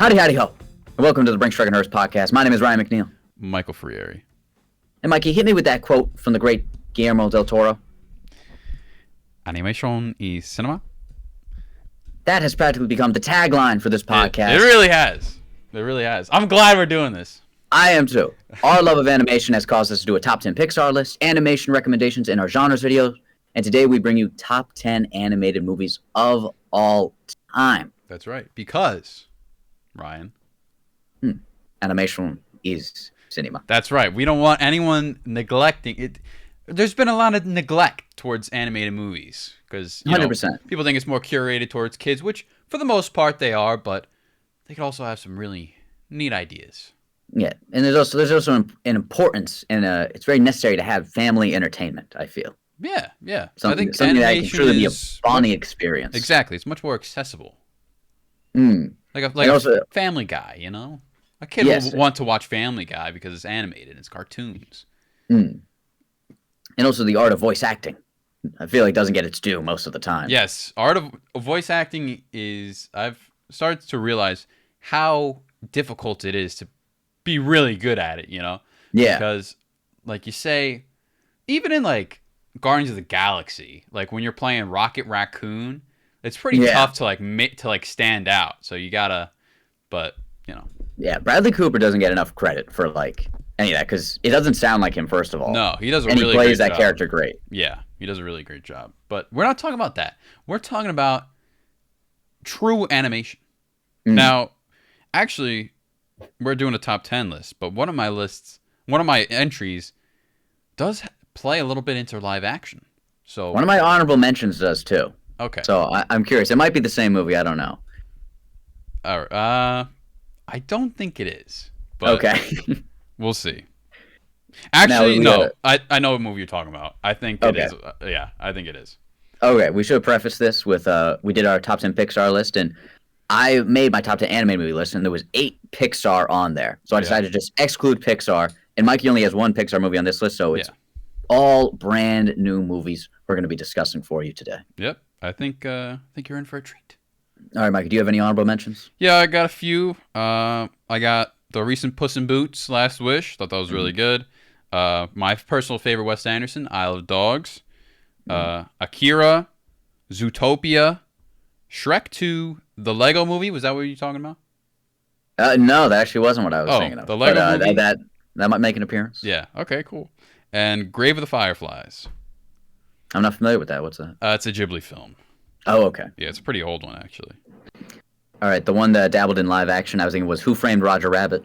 Howdy, howdy, ho. And welcome to the Brinx, Hearse podcast. My name is Ryan McNeil. Michael Frieri. And Mikey, hit me with that quote from the great Guillermo del Toro. Animation y cinema. That has practically become the tagline for this podcast. It really has. It really has. I'm glad we're doing this. I am too. Our love of animation has caused us to do a top 10 Pixar list, animation recommendations in our genres video, and today we bring you top 10 animated movies of all time. That's right. Because, Ryan. Animation is cinema. That's right. We don't want anyone neglecting it. There's been a lot of neglect towards animated movies because 100%. People think it's more curated towards kids, which for the most part they are, but they could also have some really neat ideas. Yeah, and there's also an importance, and it's very necessary to have family entertainment, I feel. Yeah. Something, I think something that can truly be a bonding much, experience. Exactly. It's much more accessible. Like also, a Family Guy, you know? A kid will want to watch Family Guy because it's animated. It's cartoons. And also the art of voice acting. I feel like doesn't get its due most of the time. Yes. Art of voice acting is... I've started to realize how difficult it is to be really good at it, you know? Yeah. Because, like you say, even in, like, Guardians of the Galaxy, like, when you're playing Rocket Raccoon, it's pretty tough to stand out. So you gotta... But, you know... Yeah, Bradley Cooper doesn't get enough credit for like any of that because it doesn't sound like him. First of all, no, he does a and really he plays great that job. character great. Yeah, he does a really great job. But we're not talking about that. We're talking about true animation. Now, actually, we're doing a top 10 list, but one of my entries does play a little bit into live action. So one of my honorable mentions does too. Okay. So I'm curious. It might be the same movie. I don't know. All right. I don't think it is. But okay. We'll see. Actually, no. I know what movie you're talking about. I think it is. Yeah, I think it is. Okay, we should preface this with we did our top 10 Pixar list, and I made my top 10 animated movie list, and there was 8 Pixar on there. So I decided to just exclude Pixar, and Mikey only has 1 Pixar movie on this list, so it's all brand new movies we're going to be discussing for you today. Yep. I think you're in for a treat. All right, Mikey, do you have any honorable mentions? Yeah, I got a few. I got the recent Puss in Boots, Last Wish. Thought that was really good. My personal favorite, Wes Anderson, Isle of Dogs. Akira, Zootopia, Shrek 2, the Lego Movie. Was that what you were talking about? No, that actually wasn't what I was thinking of. The Lego Movie? That might make an appearance. Yeah, okay, cool. And Grave of the Fireflies. I'm not familiar with that. What's that? It's a Ghibli film. Oh, okay. Yeah, it's a pretty old one, actually. All right, the one that dabbled in live action I was thinking was Who Framed Roger Rabbit?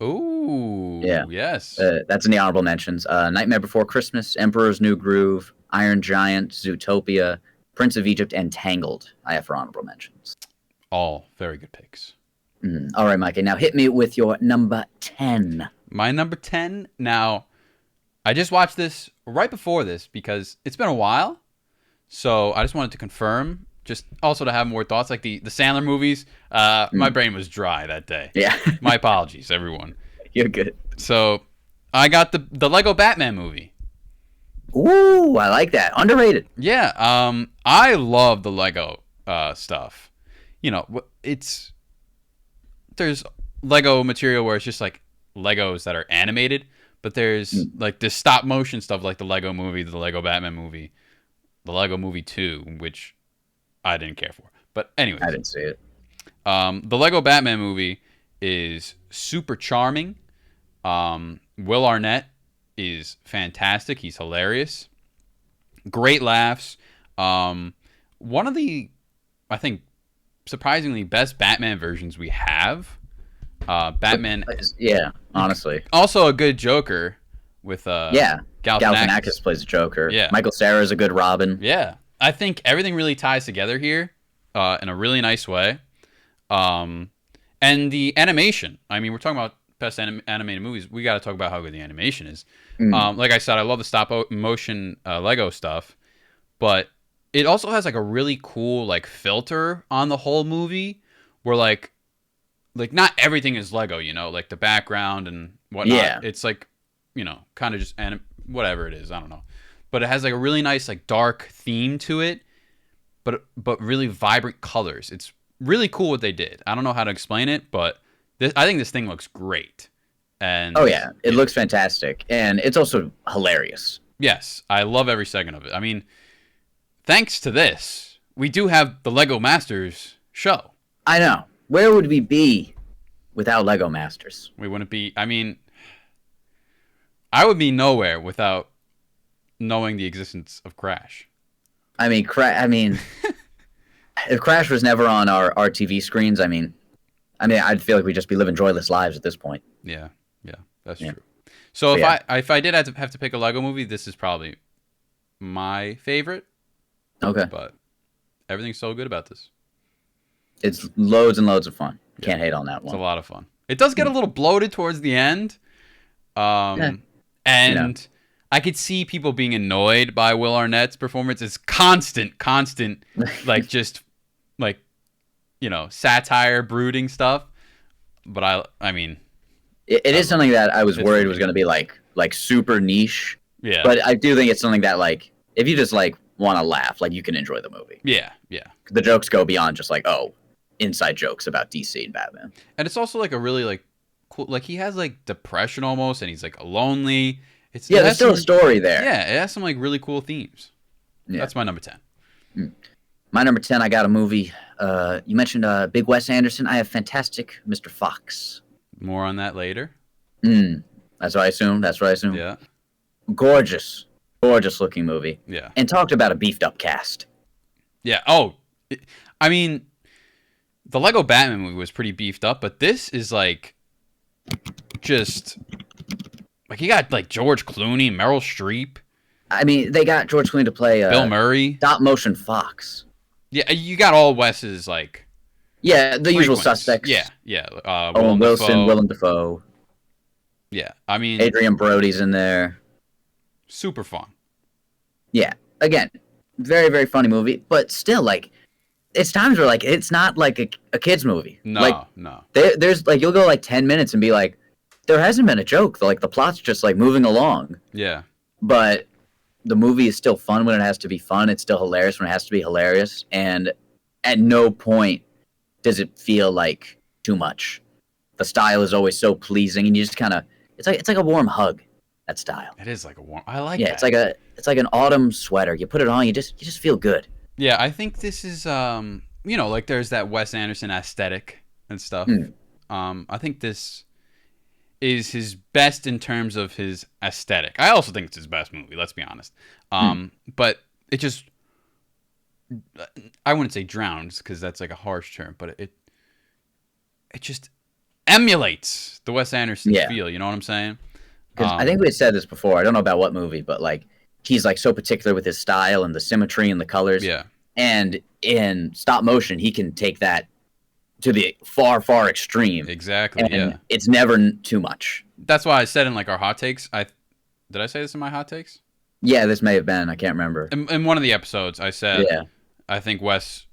Ooh, yeah. Yes. That's in the honorable mentions. Nightmare Before Christmas, Emperor's New Groove, Iron Giant, Zootopia, Prince of Egypt, and Tangled I have for honorable mentions. All very good picks. All right, Mikey, now hit me with your number 10. My number 10, now, I just watched this right before this because it's been a while. So I just wanted to confirm, just also to have more thoughts, like the Sandler movies. My brain was dry that day. Yeah. My apologies, everyone. You're good. So I got the Lego Batman movie. Ooh, I like that. Underrated. Yeah. I love the Lego stuff. You know, there's Lego material where it's just like Legos that are animated, but there's like this stop motion stuff like the Lego movie, the Lego Batman movie. The Lego Movie 2, which I didn't care for. But anyways. I didn't see it. The Lego Batman movie is super charming. Will Arnett is fantastic. He's hilarious. Great laughs. One of the, I think, surprisingly best Batman versions we have. Batman. Yeah, honestly. Also a good Joker with Galifianakis plays the Joker. Yeah. Michael Cera is a good Robin. Yeah. I think everything really ties together here in a really nice way. And the animation. I mean, we're talking about best animated movies. We got to talk about how good the animation is. Like I said, I love the stop motion Lego stuff. But it also has like a really cool like filter on the whole movie where like not everything is Lego, you know, like the background and whatnot. Yeah. It's like, you know, kind of just whatever it is, I don't know, but it has like a really nice like dark theme to it, but really vibrant colors. It's really cool what they did. I don't know how to explain it, but I think this thing looks great. And Oh yeah, it looks fantastic, and it's also hilarious. yes, I love every second of it. I mean, thanks to this, we do have the Lego Masters show. I know. Where would we be without Lego Masters? We wouldn't be. I mean, I would be nowhere without knowing the existence of Crash. I mean, if Crash was never on our TV screens, I mean, I'd feel like we'd just be living joyless lives at this point. Yeah, that's true. So if I did have to pick a Lego movie, this is probably my favorite. Okay. But everything's so good about this. It's loads and loads of fun. Can't hate on that one. It's a lot of fun. It does get a little bloated towards the end. And I could see people being annoyed by Will Arnett's performance. It's constant, like just like, satire, brooding stuff. But I mean, it is something that I was worried was going to be like super niche. Yeah. But I do think it's something that like if you just like want to laugh, like you can enjoy the movie. Yeah. The jokes go beyond just like inside jokes about DC and Batman. And it's also like a really like cool, like he has like depression almost, and he's like lonely. There's still a story there. Yeah, it has some like really cool themes. Yeah. That's my number 10. My number 10, I got a movie. You mentioned Big Wes Anderson. I have Fantastic Mr. Fox. More on that later. That's what I assume. Yeah. Gorgeous looking movie. Yeah. And talked about a beefed up cast. Yeah. Oh, I mean, the Lego Batman movie was pretty beefed up, but this is like just like you got like George Clooney, Meryl Streep. I mean, they got George Clooney to play Bill Murray, stop motion fox. Yeah, you got all Wes's like. Yeah, the usual suspects. Yeah. Owen Wilson, Willem Dafoe. Yeah, I mean, Adrian Brody's in there. Super fun. Yeah, again, very very funny movie, but still like. It's times where like it's not like a kid's movie. No. There's like you'll go like 10 minutes and be like, there hasn't been a joke. Like the plot's just like moving along. Yeah. But the movie is still fun when it has to be fun. It's still hilarious when it has to be hilarious. And at no point does it feel like too much. The style is always so pleasing, and you just kind of it's like a warm hug. That style. It is like a warm. I like. Yeah, that. it's like an autumn sweater. You put it on, you just feel good. Yeah, I think this is like there's that Wes Anderson aesthetic and stuff. I think this is his best in terms of his aesthetic. I also think it's his best movie, let's be honest. But it just I wouldn't say drowns because that's like a harsh term, but it just emulates the Wes Anderson feel, you know what I'm saying? Because I think we had said this before. I don't know about what movie, but like he's like so particular with his style and the symmetry and the colors. Yeah. And in stop motion, he can take that to the far, far extreme. Exactly. And it's never too much. That's why I said in like our hot takes. Did I say this in my hot takes? Yeah, this may have been. I can't remember. In one of the episodes, I said I think Wes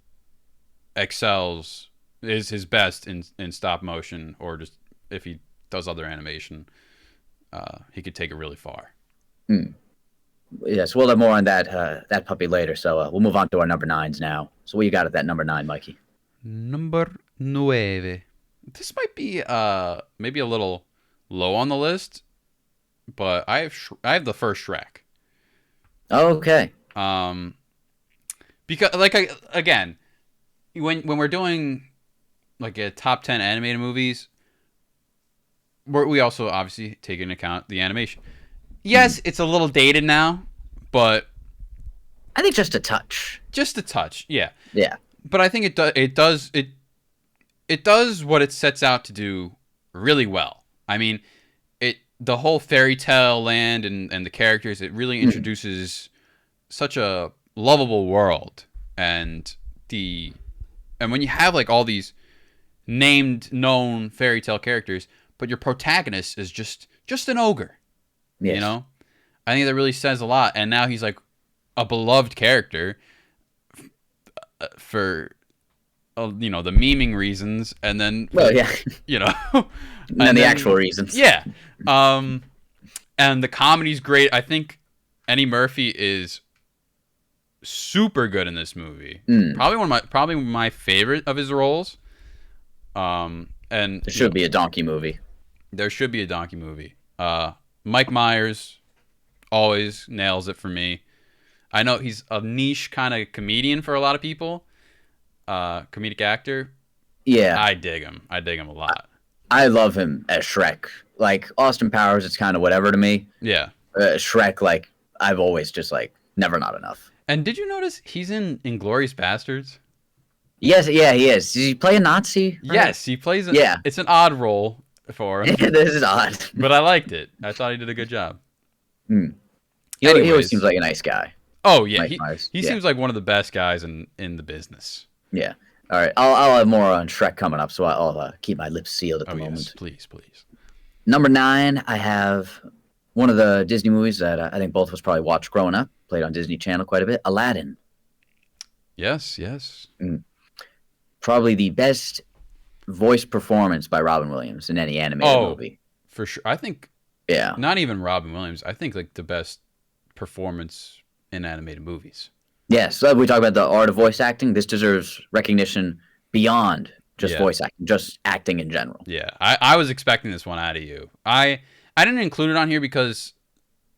excels is his best in stop motion, or just if he does other animation, he could take it really far. Yes, we'll have more on that puppy later. So we'll move on to our number 9s now. So what you got at that number 9, Mikey? Number 9. This might be maybe a little low on the list, but I have the first Shrek. Okay. Because again, when we're doing like a top 10 animated movies, we also obviously take into account the animation. Yes, it's a little dated now, but I think just a touch. Yeah. Yeah. But I think it does what it sets out to do really well. I mean, the whole fairy tale land and the characters, it really introduces such a lovable world, and when you have like all these known fairy tale characters, but your protagonist is just an ogre. Yes. You know, I think that really says a lot. And now he's like a beloved character for, the memeing reasons, and then, and the actual reasons. Yeah. And the comedy's great. I think Eddie Murphy is super good in this movie. Mm. Probably my favorite of his roles. And There should be a donkey movie. there should be a donkey movie. Mike Myers always nails it for me. I know he's a niche kind of comedian for a lot of people, comedic actor. Yeah, I dig him. I dig him a lot. I love him as Shrek. Like Austin Powers, it's kind of whatever to me. Yeah. Shrek, like I've always just like never not enough. And did you notice he's in Inglourious Bastards? Yes, yeah, he is. Does he play a Nazi? Right? Yes, he plays. Yeah. It's an odd role for him, This is odd. but I liked it. I thought he did a good job. Mm. He Anyways. always seems like a nice guy. Oh yeah, Mike he Myers. he Yeah. seems like one of the best guys in the business. Yeah. All right. I'll have more on Shrek coming up, so I'll keep my lips sealed at the Oh moment. yes, please. Number 9, I have one of the Disney movies that I think both of us probably watched growing up. Played on Disney Channel quite a bit. Aladdin. Yes. Probably the best voice performance by Robin Williams in any animated movie. For sure. I think Yeah. not even Robin Williams. I think like the best performance in animated movies. Yes. So we talk about the art of voice acting. This deserves recognition beyond just Yeah. voice acting, just acting in general. Yeah, I was expecting this one out of you. I didn't include it on here because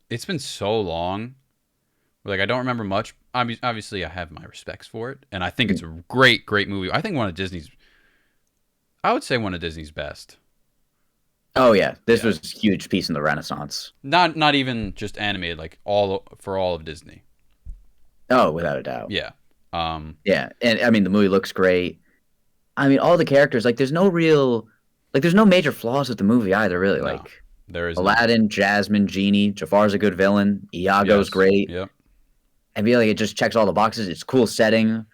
it's been so long. Like I don't remember much. Obviously, I have my respects for it, and I think it's a great movie. I think I would say one of Disney's best. Oh yeah, this was a huge piece in the Renaissance. Not even just animated, like all of Disney. Oh, without a doubt. Yeah. Yeah, and I mean the movie looks great. I mean all the characters, like there's no major flaws with the movie either, really. No, Like there is Aladdin, Jasmine, Genie, Jafar's a good villain, Iago's great. Yep. I feel like it just checks all the boxes. It's a cool setting.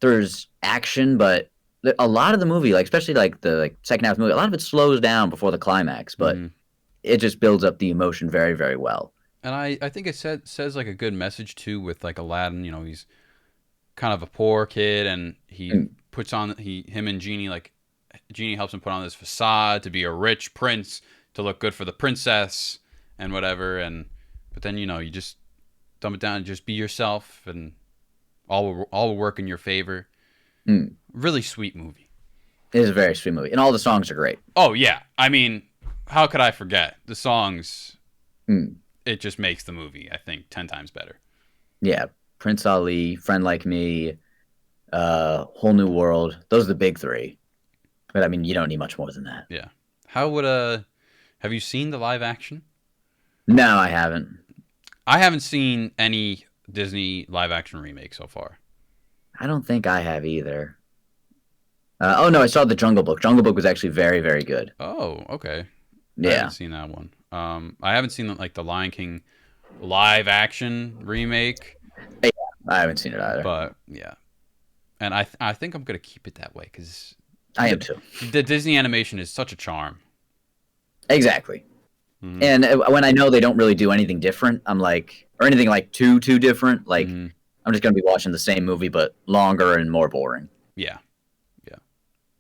There's action, but a lot of the movie, like especially like the second half of the movie, a lot of it slows down before the climax, but it just builds up the emotion very, very well. And I think it says like a good message too with like Aladdin. You know, he's kind of a poor kid, and he puts on him and Genie, like Genie helps him put on this facade to be a rich prince to look good for the princess and whatever. But then you just dumb it down and just be yourself, and all will work in your favor. Really sweet movie. It is a very sweet movie, and all the songs are great. Oh yeah, I mean, how could I forget the songs? It just makes the movie, I think, 10 times better. Yeah, Prince Ali, Friend Like Me, Whole New World. Those are the big 3. But I mean, you don't need much more than that. Yeah. How would have you seen the live action? No, I haven't. I haven't seen any Disney live action remake so far. I don't think I have either. Oh no, I saw the Jungle Book. Jungle Book was actually very, very good. Oh, okay. Yeah. I haven't seen that one. I haven't seen like the Lion King live action remake. Yeah, I haven't seen it either. But yeah, and I think I'm gonna keep it that way because I am too. The Disney animation is such a charm. Exactly. And when I know they don't really do anything different, I'm like, or anything like too different, like I'm just gonna be watching the same movie but longer and more boring. Yeah.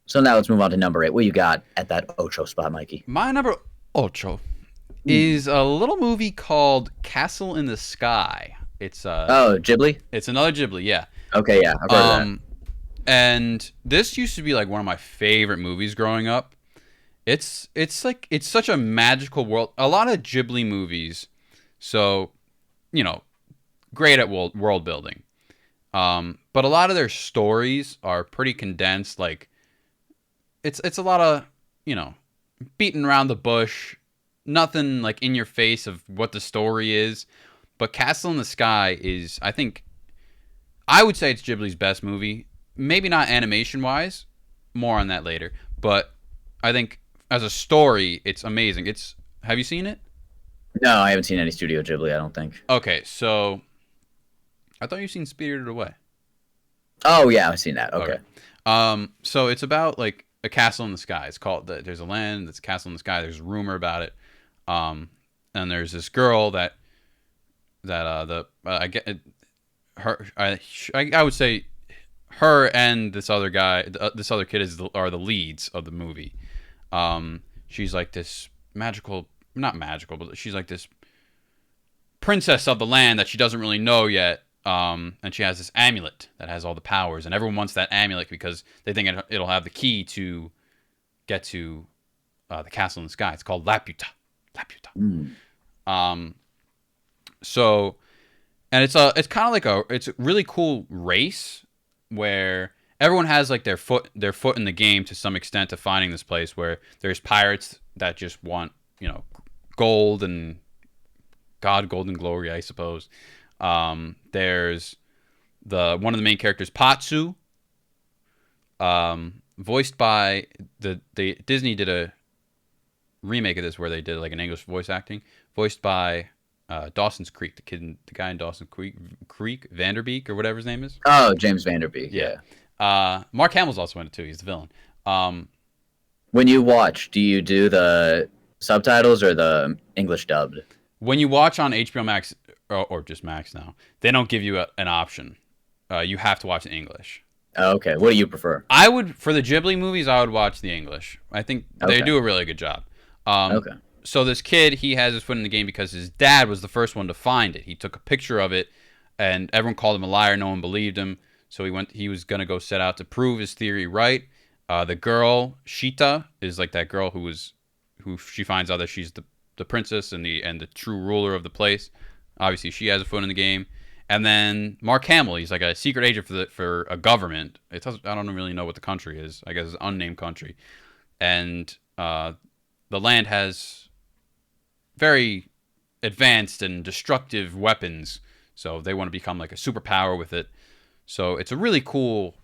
So now let's move on to number 8. What you got at that ocho spot, Mikey? My number ocho is a little movie called Castle in the Sky. It's Ghibli? It's another Ghibli, yeah. Okay, yeah, I've heard of that. And this used to be like one of my favorite movies growing up. It's such a magical world. A lot of Ghibli movies, so great at world building. But a lot of their stories are pretty condensed. Like it's a lot of beating around the bush, nothing like in your face of what the story is. But Castle in the Sky is, I would say it's Ghibli's best movie. Maybe not animation wise, more on that later. But I think as a story, it's amazing. Have you seen it? No, I haven't seen any Studio Ghibli, I don't think. Okay, so I thought you'd seen Spirited Away. Oh yeah, I've seen that. Okay. So it's about like a castle in the sky. It's called there's a land that's a castle in the sky. There's a rumor about it. And there's this girl that I get her. I would say her and this other guy, this other kid are the leads of the movie. She's like this not magical, but she's like this princess of the land that she doesn't really know yet. and she has this amulet that has all the powers, and everyone wants that amulet because they think it'll have the key to get to the castle in the sky. It's called Laputa. Laputa. Um, so, and it's kind of like it's a really cool race where everyone has like their foot in the game to some extent to finding this place where there's pirates that just want, gold and gold and glory, I suppose. There's one of the main characters, Patsu, voiced by the Disney did a remake of this where they did like an English voice acting, voiced by Dawson's Creek, the guy in Dawson's Creek, Vanderbeek or whatever his name is. Oh, James Vanderbeek. Yeah. Mark Hamill's also in it too. He's the villain. When you watch, do you do the subtitles or the English dubbed? When you watch on HBO Max or just Max now, they don't give you an option. You have to watch in English. Oh, okay. What do you prefer? For the Ghibli movies, I would watch the English. I think they do a really good job. Okay. So this kid, he has his foot in the game because his dad was the first one to find it. He took a picture of it, and everyone called him a liar. No one believed him. So he was going to go set out to prove his theory right. The girl, Shita, is like that girl who she finds out that she's the princess and the true ruler of the place. Obviously, she has a foot in the game. And then Mark Hamill, he's like a secret agent for a government. I don't really know what the country is. I guess it's an unnamed country. And the land has very advanced and destructive weapons, so they want to become like a superpower with it. So it's a really cool,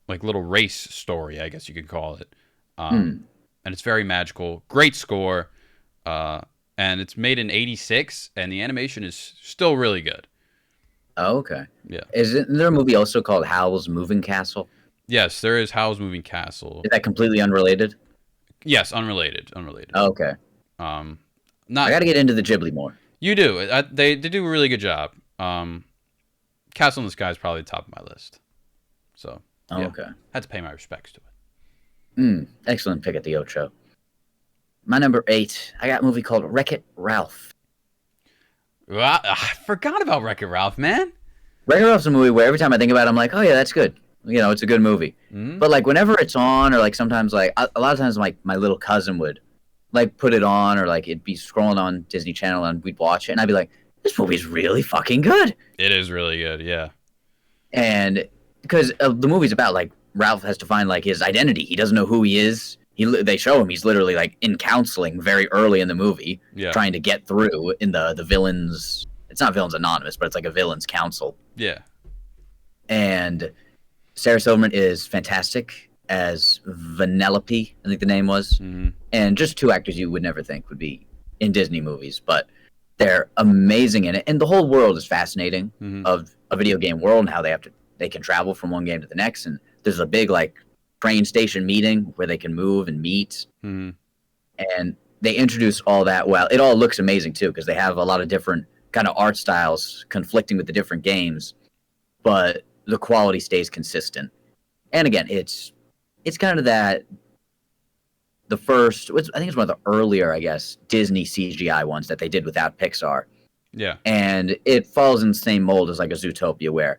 like, little race story, I guess you could call it. And it's very magical. Great score. And it's made in '86, and the animation is still really good. Oh, okay. Yeah. Isn't there a movie also called Howl's Moving Castle? Yes, there is Howl's Moving Castle. Is that completely unrelated? Yes, unrelated. Oh, okay. I got to get into the Ghibli more. You do. They do a really good job. Castle in the Sky is probably the top of my list. So, yeah, okay. Had to pay my respects to it. Excellent pick at the Ocho. My number 8, I got a movie called Wreck-It Ralph. I forgot about Wreck-It Ralph, man. Wreck-It Ralph's a movie where every time I think about it, I'm like, oh yeah, that's good. It's a good movie. But like whenever it's on, or like sometimes like a lot of times like my little cousin would like put it on, or like it'd be scrolling on Disney Channel and we'd watch it and I'd be like, this movie's really fucking good. It is really good, yeah. And because the movie's about like Ralph has to find like his identity. He doesn't know who he is. They show him he's literally like in counseling very early in the movie, trying to get through in the villains. It's not Villains Anonymous, but it's like a villains council. Yeah. And Sarah Silverman is fantastic as Vanellope, I think the name was. And just two actors you would never think would be in Disney movies, but they're amazing in it. And the whole world is fascinating of a video game world and how they can travel from one game to the next. And there's a big like train station meeting where they can move and meet. And they introduce all that well. It all looks amazing too, because they have a lot of different kind of art styles conflicting with the different games, but the quality stays consistent. And again, it's kind of that I think it's one of the earlier, I guess, Disney CGI ones that they did without Pixar. Yeah. And it falls in the same mold as like a Zootopia, where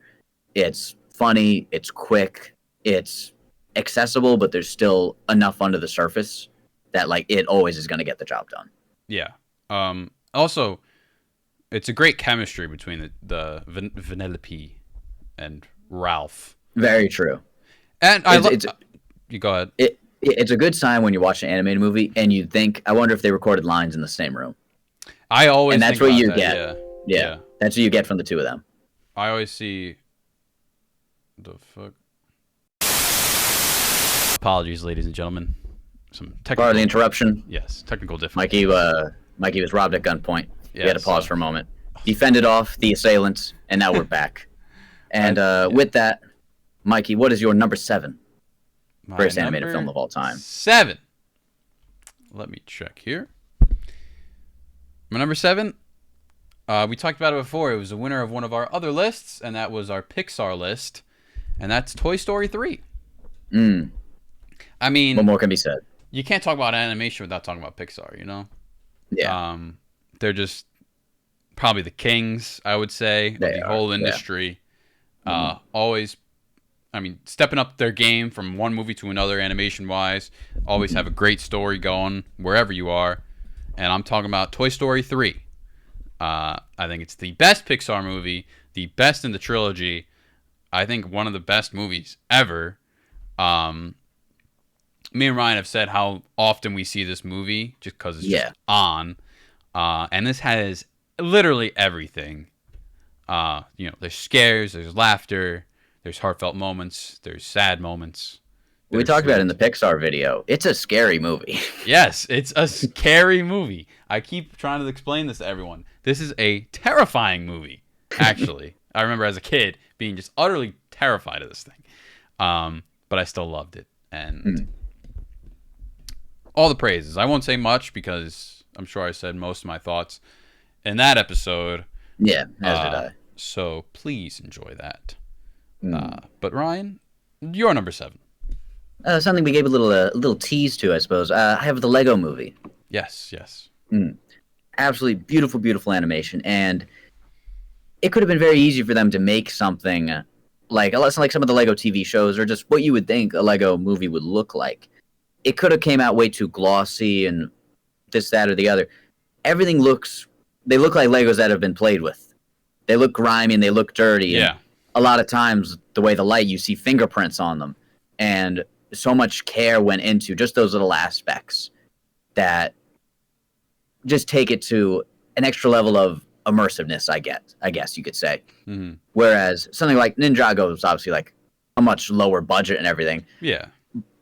it's funny, it's quick, it's accessible, but there's still enough under the surface that like it always is going to get the job done. Yeah. Also, it's a great chemistry between the Vanellope and Ralph. Very true. And you go ahead. It's a good sign when you watch an animated movie and you think, I wonder if they recorded lines in the same room. I always and that's think what you that, get. Yeah. That's what you get from the two of them. I always see the fuck. Apologies, ladies and gentlemen. Some technical. Part of the interruption. Yes, technical difficulty. Mikey was robbed at gunpoint. We had to pause for a moment. He fended off the assailants, and now we're back. And with that, Mikey, what is your number 7? Greatest animated film of all time. 7. Let me check here. My number 7. We talked about it before. It was a winner of one of our other lists, and that was our Pixar list, and that's Toy Story 3. I mean, what more can be said? You can't talk about animation without talking about Pixar, you know? Yeah. They're just probably the kings, I would say, of the whole industry. Always, I mean, stepping up their game from one movie to another, animation wise. Always have a great story going wherever you are. And I'm talking about Toy Story 3. I think it's the best Pixar movie, the best in the trilogy. I think one of the best movies ever. Me and Ryan have said how often we see this movie just because it's just on. And this has literally everything. There's scares, there's laughter, there's heartfelt moments, there's sad moments. We talked about it in the Pixar video. It's a scary movie. Yes, it's a scary movie. I keep trying to explain this to everyone. This is a terrifying movie, actually. I remember as a kid being just utterly terrified of this thing. But I still loved it. And all the praises. I won't say much because I'm sure I said most of my thoughts in that episode. Yeah, as did I. So please enjoy that. But Ryan, you're number 7. Something we gave a little tease to, I suppose. I have the Lego Movie. Yes. Absolutely beautiful, beautiful animation, and it could have been very easy for them to make something like some of the Lego TV shows, or just what you would think a Lego movie would look like. It could have came out way too glossy and this, that, or the other. They look like Legos that have been played with. They look grimy and they look dirty. Yeah. And a lot of times, the way the light, you see fingerprints on them, and so much care went into just those little aspects that just take it to an extra level of immersiveness, I guess you could say. Mm-hmm. Whereas something like Ninjago is obviously like a much lower budget and everything. Yeah.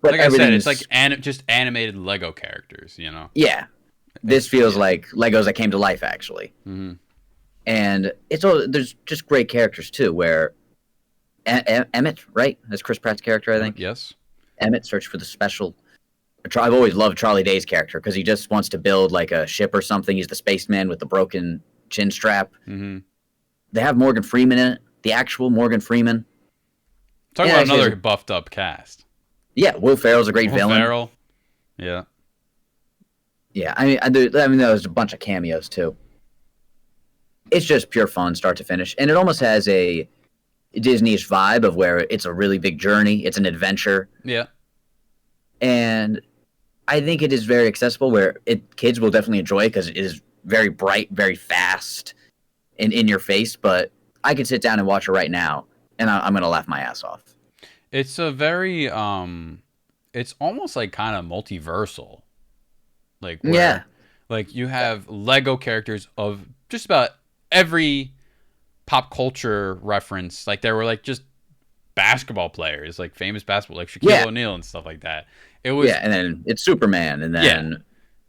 But like I said, it's like just animated Lego characters, Yeah. This feels like Legos that came to life, actually. Mm-hmm. And there's just great characters, too, where Emmett, right? That's Chris Pratt's character, I think. Yes. Emmett, search for the special... I've always loved Charlie Day's character because he just wants to build like a ship or something. He's the spaceman with the broken chin strap. Mm-hmm. They have Morgan Freeman in it. The actual Morgan Freeman. Talk about another buffed up cast. Yeah, Will Ferrell's a great villain. Will Ferrell. Yeah. Yeah, I mean, there was a bunch of cameos too. It's just pure fun, start to finish, and it almost has a Disney-ish vibe of where it's a really big journey. It's an adventure. Yeah. And I think it is very accessible, where kids will definitely enjoy it because it is very bright, very fast, and in your face. But I could sit down and watch it right now, and I'm gonna laugh my ass off. It's a very it's almost like kind of multiversal. Like like you have Lego characters of just about every pop culture reference. Like there were like just basketball players, like famous basketball, like Shaquille O'Neal and stuff like that. It was and then it's Superman, and then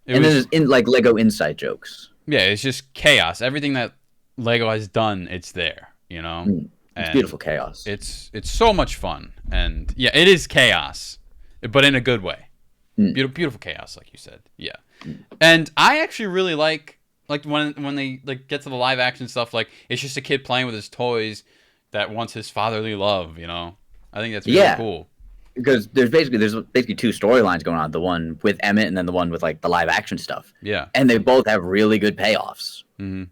then there's like Lego inside jokes. Yeah, it's just chaos. Everything that Lego has done, it's there. It's beautiful chaos. It's so much fun, and it is chaos, but in a good way. Beautiful chaos, like you said. Yeah, and I actually really like when they like get to the live action stuff. Like it's just a kid playing with his toys that wants his fatherly love. I think that's really cool. Because there's basically two storylines going on. The one with Emmett, and then the one with like the live action stuff. Yeah, and they both have really good payoffs. Mm-hmm.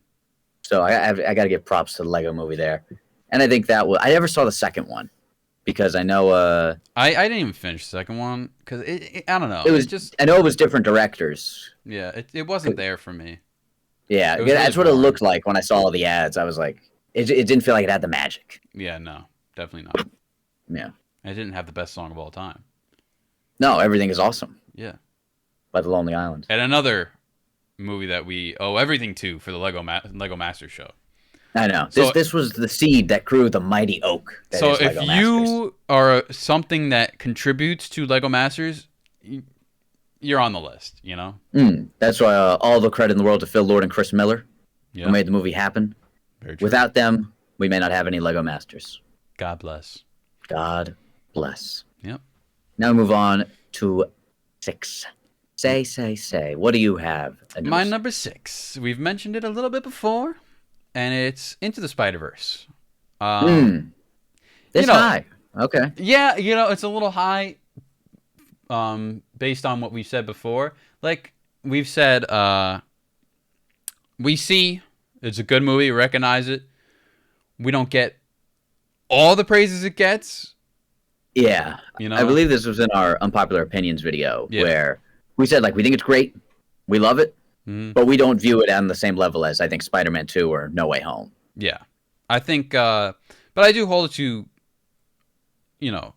So I got to give props to the Lego Movie there. And I think I never saw the second one because I know I didn't even finish the second one because I don't know. It was just I know it was different directors. Yeah, it wasn't there for me. Yeah, that's what it looked like when I saw all the ads. I was like, it didn't feel like it had the magic. Yeah, no, definitely not. Yeah, it didn't have the best song of all time. No, everything is awesome. Yeah, by the Lonely Island. And another movie that we owe everything to for the Lego Masters show. I know. This was the seed that grew the mighty oak. So if you are something that contributes to Lego Masters, you're on the list, That's why all the credit in the world to Phil Lord and Chris Miller, who made the movie happen. Very true. Without them, we may not have any Lego Masters. God bless. God bless. Yep. Now we move on to 6. Say. What do you have? My number 6. We've mentioned it a little bit before, and it's Into the Spider-Verse. This high. Okay. Yeah, it's a little high based on what we've said before. Like, we've said, we see it's a good movie, recognize it. We don't get all the praises it gets. Yeah, You I know? believe this was in our unpopular opinions video Yeah. where we said like we think it's great, we love it, Hmm. but we don't view it on the same level as I think Spider-Man 2 or No Way Home. Yeah. I think, but I do hold it to, you know,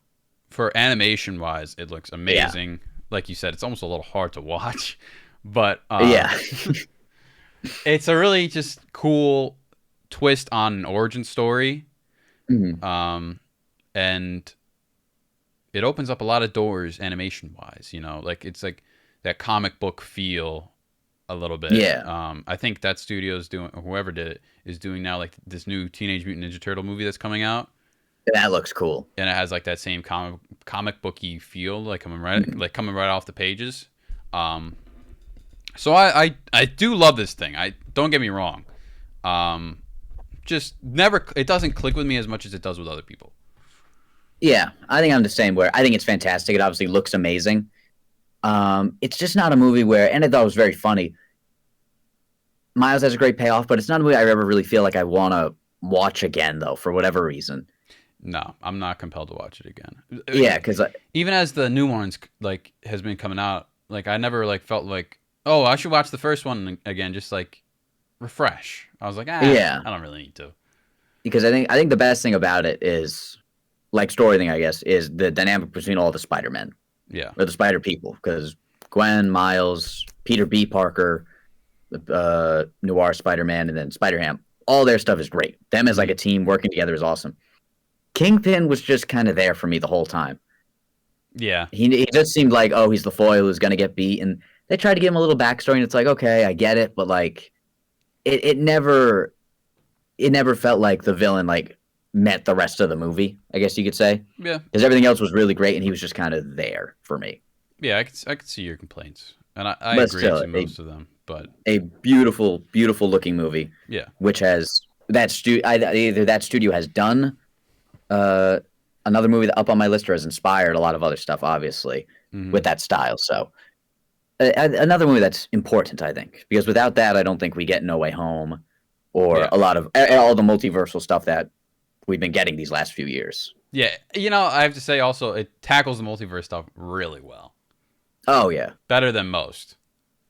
for animation wise, it looks Yeah, amazing. Like you said, it's almost a little hard to watch, but yeah, it's a really just cool twist on an origin story. Mhm. Um, and it opens up a lot of doors animation wise, you know, like it's like that comic book feel a little bit. yeah. I think that studio's doing, whoever did it is doing now like this new Teenage Mutant Ninja Turtle movie that's coming out, That looks cool. and it has like that same comic booky feel, Mhm. coming right off the pages. Um, so I do love this thing. I don't get me wrong. Um, just never it doesn't click with me as much as it does with other people. Yeah, I think I'm the same. Where I think it's fantastic. It obviously looks amazing. It's just not a movie where, and I thought it was very funny. Miles has a great payoff, but it's not a movie I ever really feel like I want to watch again, though, for whatever reason. No, I'm not compelled to watch it again. Yeah, because Even as the new ones like has been coming out, like I never like felt like, oh, I should watch the first one again, just like refresh. I was like, yeah, I don't really need to. because I think the best thing about it is like story thing, I guess, is the dynamic between all the Spider-Men Yeah. or the Spider people. Because Gwen, Miles, Peter B. Parker, Noir Spider-Man, and then Spider-Ham, all their stuff is great. Them as like a team working together is awesome. Kingpin was just kind of there for me the whole time. Yeah. He just seemed like, oh, he's the foil who's gonna get beat, and they tried to give him a little backstory, and it's like, okay, I get it, but like, it never felt like the villain like met the rest of the movie. I guess you could say Yeah. because everything else was really great, and he was just kind of there for me. Yeah. I could see your complaints, and I But agree still, to most of them. But a beautiful, beautiful looking movie, yeah. which has either that studio has done uh, another movie that up on my list or has inspired a lot of other stuff, obviously, Hmm. with that style. So another movie that's important, I think, because without that, I don't think we get No Way Home or Yeah. a lot of all the multiversal stuff that we've been getting these last few years. Yeah. You know, I have to say also, it tackles the multiverse stuff really well, Oh yeah, better than most.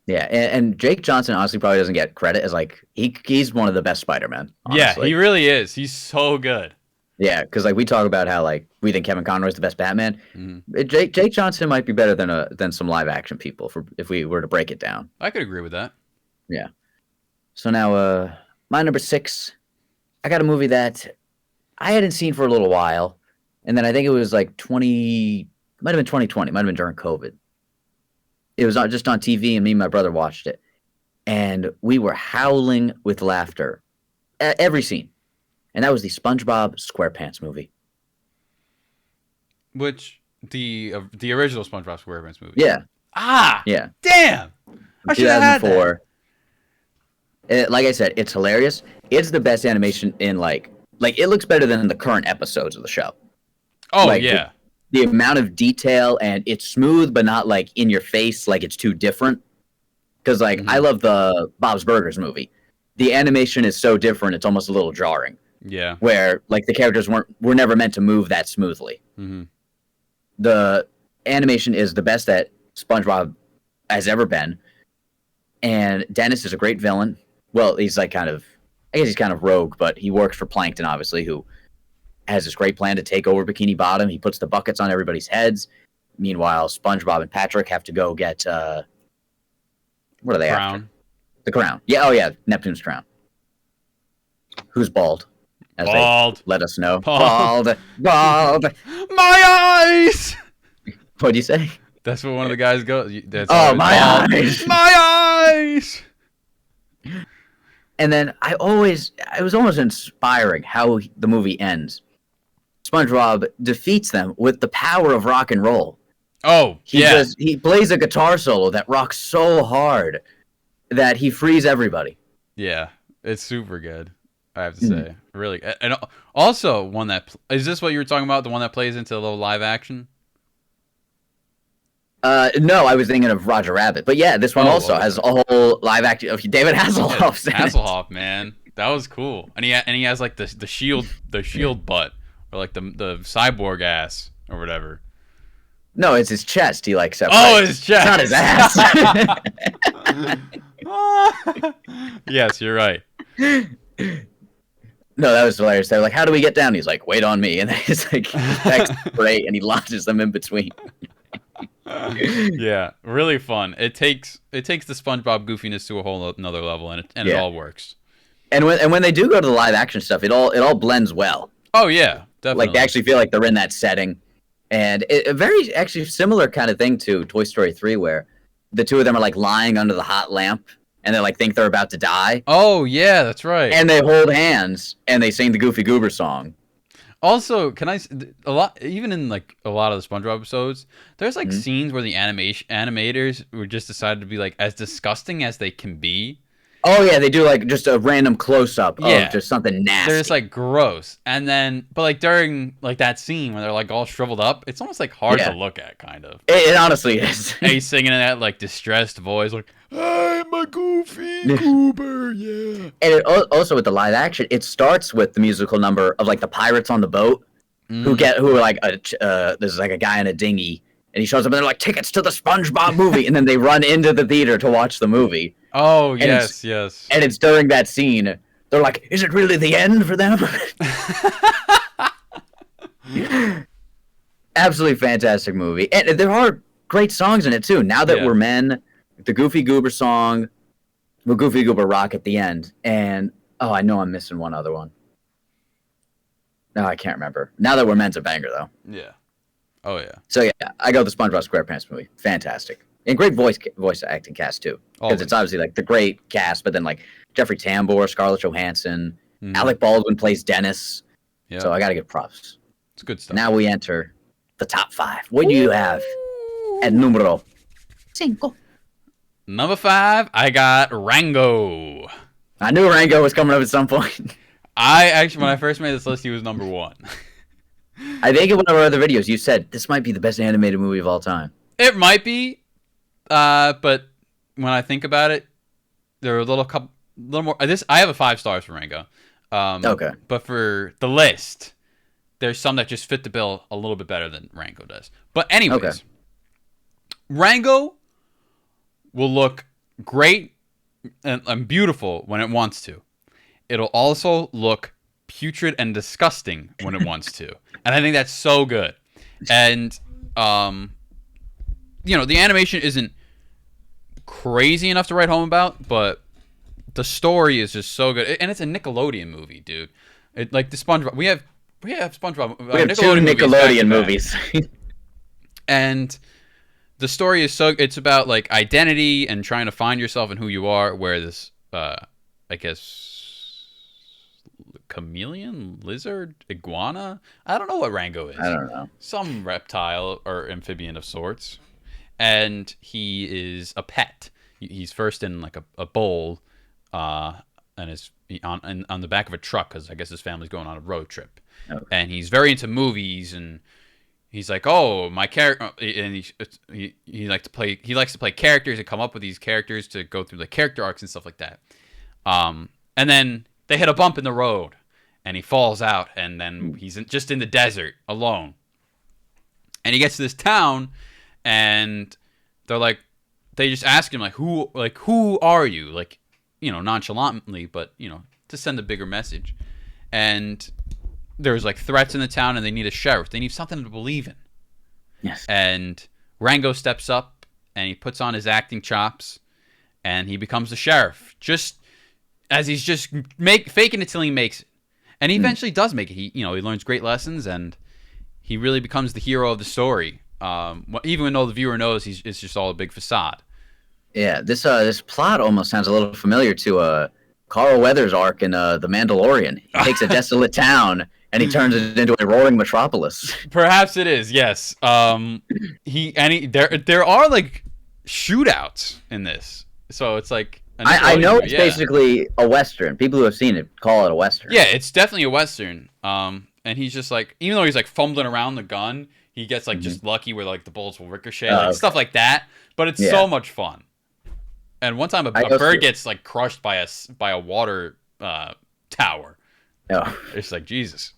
yeah, and Jake Johnson honestly probably doesn't get credit as like he's one of the best Spider-Man. Yeah, Honestly. he really is. He's so good. Yeah, because like we talk about how like we think Kevin Conroy is the best Batman. Hmm. Jake Johnson might be better than some live action people for if we were to break it down. I could agree with that. Yeah. So now my number 6, I got a movie that I hadn't seen for a little while, and then I think it was like might have been 2020, might have been during COVID. It was just on TV, and me and my brother watched it, and we were howling with laughter at every scene, and that was the SpongeBob SquarePants movie. Which the original SpongeBob SquarePants movie. Yeah, Ah, yeah. damn! I should have had that. 2004. Like I said, it's hilarious. It's the best animation in like it looks better than the current episodes of the show. Oh Like, yeah, The amount of detail, and it's smooth but not like in your face like it's too different. Because like I Mhm. love the Bob's Burgers movie. The animation is so different, it's almost a little jarring. yeah. Where like the characters were never meant to move that smoothly. Hmm. The animation is the best that SpongeBob has ever been, and Dennis is a great villain. Well, he's like I guess he's kind of rogue, but he works for Plankton, obviously, who has this great plan to take over Bikini Bottom. He puts the buckets on everybody's heads. Meanwhile, SpongeBob and Patrick have to go get what are they after? Crown. The crown. Yeah, oh yeah, Neptune's crown. Who's bald? As they Bald. let us know. Bald. Bald. My eyes. What'd you say? That's what one of the guys goes. That's Oh, always my bald. eyes. My eyes. And then it was almost inspiring how the movie ends. SpongeBob defeats them with the power of rock and roll. Oh yeah. He plays a guitar solo that rocks so hard that he frees everybody. Yeah, it's super good. I have to Mhm. say, really, and also one that is this what you were talking about? The one that plays into a little live action. No, I was thinking of Roger Rabbit, but yeah, this one Oh, also okay. has a whole live action of David Hasselhoff's in it. Hasselhoff, man, that was cool. And he has like the shield butt or like the cyborg ass or whatever. No, it's his chest. He like separates. Oh, his chest. It's not his ass. Yes, you're right. No, that was hilarious. They're like, "How do we get down?" He's like, "Wait on me." And then he's like, "Great," and he launches them in between. Yeah, really fun. It takes the SpongeBob goofiness to a whole another level, and it all works. And when they do go to the live action stuff, it all blends well. Oh yeah, definitely. Like they actually feel like they're in that setting, and a very actually similar kind of thing to Toy Story 3, where the two of them are like lying under the hot lamp, and they like think they're about to die. Oh yeah, that's right. And they hold hands and they sing the Goofy Goober song. Also, even in like a lot of the SpongeBob episodes, there's like scenes where the animators were just decided to be like as disgusting as they can be. Oh yeah, they do like just a random close up of just something nasty. They're just like gross, and then but like during like that scene when they're like all shriveled up, it's almost like hard to look at, kind of. It honestly is. And he's singing in that like distressed voice, like "I'm a Goofy Goober, yeah." And it, also with the live action, it starts with the musical number of like the pirates on the boat who are like there's like a guy in a dinghy, and he shows up and they're like tickets to the SpongeBob movie, and then they run into the theater to watch the movie. Oh, and yes. And it's during that scene, they're like, is it really the end for them? Absolutely fantastic movie. And there are great songs in it, too. Now That We're Men, the Goofy Goober song, the Goofy Goober Rock at the end, and, oh, I know I'm missing one other one. No, I can't remember. Now That We're Men's a banger, though. Yeah. Oh, yeah. So, yeah, I go with the SpongeBob SquarePants movie. Fantastic. And great voice acting cast, too. Because it's obviously, like, the great cast, but then, like, Jeffrey Tambor, Scarlett Johansson, Alec Baldwin plays Dennis. Yeah. So I got to give props. It's good stuff. Now we enter the top 5. What do you have at numero 5? Number 5, I got Rango. I knew Rango was coming up at some point. When I first made this list, he was number 1. I think in one of our other videos, you said this might be the best animated movie of all time. It might be. But when I think about it, there are a little more. I have a 5 stars for Rango. Okay. But for the list, there's some that just fit the bill a little bit better than Rango does. But anyways, Rango will look great and beautiful when it wants to. It'll also look putrid and disgusting when it wants to. And I think that's so good. And, the animation isn't crazy enough to write home about, but the story is just so good. And it's a Nickelodeon movie, dude. Like the SpongeBob. We have SpongeBob. We have 2 Nickelodeon movies. And the story is it's about like identity and trying to find yourself and who you are, where this, I guess, chameleon, lizard, iguana. I don't know what Rango is. I don't know. Some reptile or amphibian of sorts. And he is a pet. He's first in like a bowl, and is on the back of a truck because I guess his family's going on a road trip. Okay. And he's very into movies, and he's like, "Oh, my character," and he likes to play. He likes to play characters and come up with these characters to go through the character arcs and stuff like that. And then they hit a bump in the road, and he falls out, and then he's just in the desert alone. And he gets to this town. And they just ask him who are you, nonchalantly, but to send a bigger message. And there's threats in the town, and they need a sheriff. They need something to believe in. Yes. And Rango steps up, and he puts on his acting chops, and he becomes the sheriff. Just as he's just faking it till he makes it, and he eventually does make it. He learns great lessons, and he really becomes the hero of the story. Even though the viewer knows it's just all a big facade. Yeah, this plot almost sounds a little familiar to Carl Weathers' arc in The Mandalorian. He takes a desolate town and he turns it into a roaring metropolis. Perhaps it is, yes. There are shootouts in this, so it's like I know it's basically a Western. People who have seen it call it a Western. Yeah, it's definitely a Western. And he's just even though he's fumbling around the gun, he gets just lucky where the bullets will ricochet, stuff like that. But it's so much fun. And one time a bird gets crushed by a water tower. Oh. It's Jesus.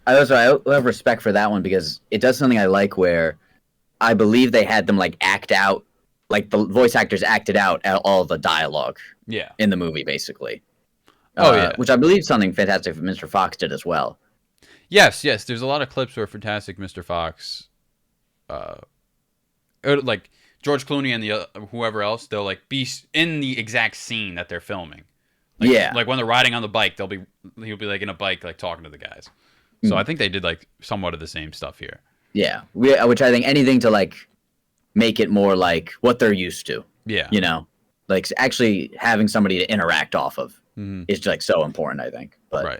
I have respect for that one because it does something I like where I believe they had them like act out, like the voice actors acted out all the dialogue Yeah. in the movie, basically. Oh yeah. Which I believe is something Fantastic Mr. Fox did as well. Yes, yes. There's a lot of clips where Fantastic Mr. Fox, uh, like George Clooney and the whoever else, they'll like be in the exact scene that they're filming. Like, Yeah. like when they're riding on the bike, he'll be like in a bike, like talking to the guys. So I think they did like somewhat of the same stuff here. Yeah, which I think anything to like make it more like what they're used to. Yeah. You know, like actually having somebody to interact off of is like so important, I think. But Right.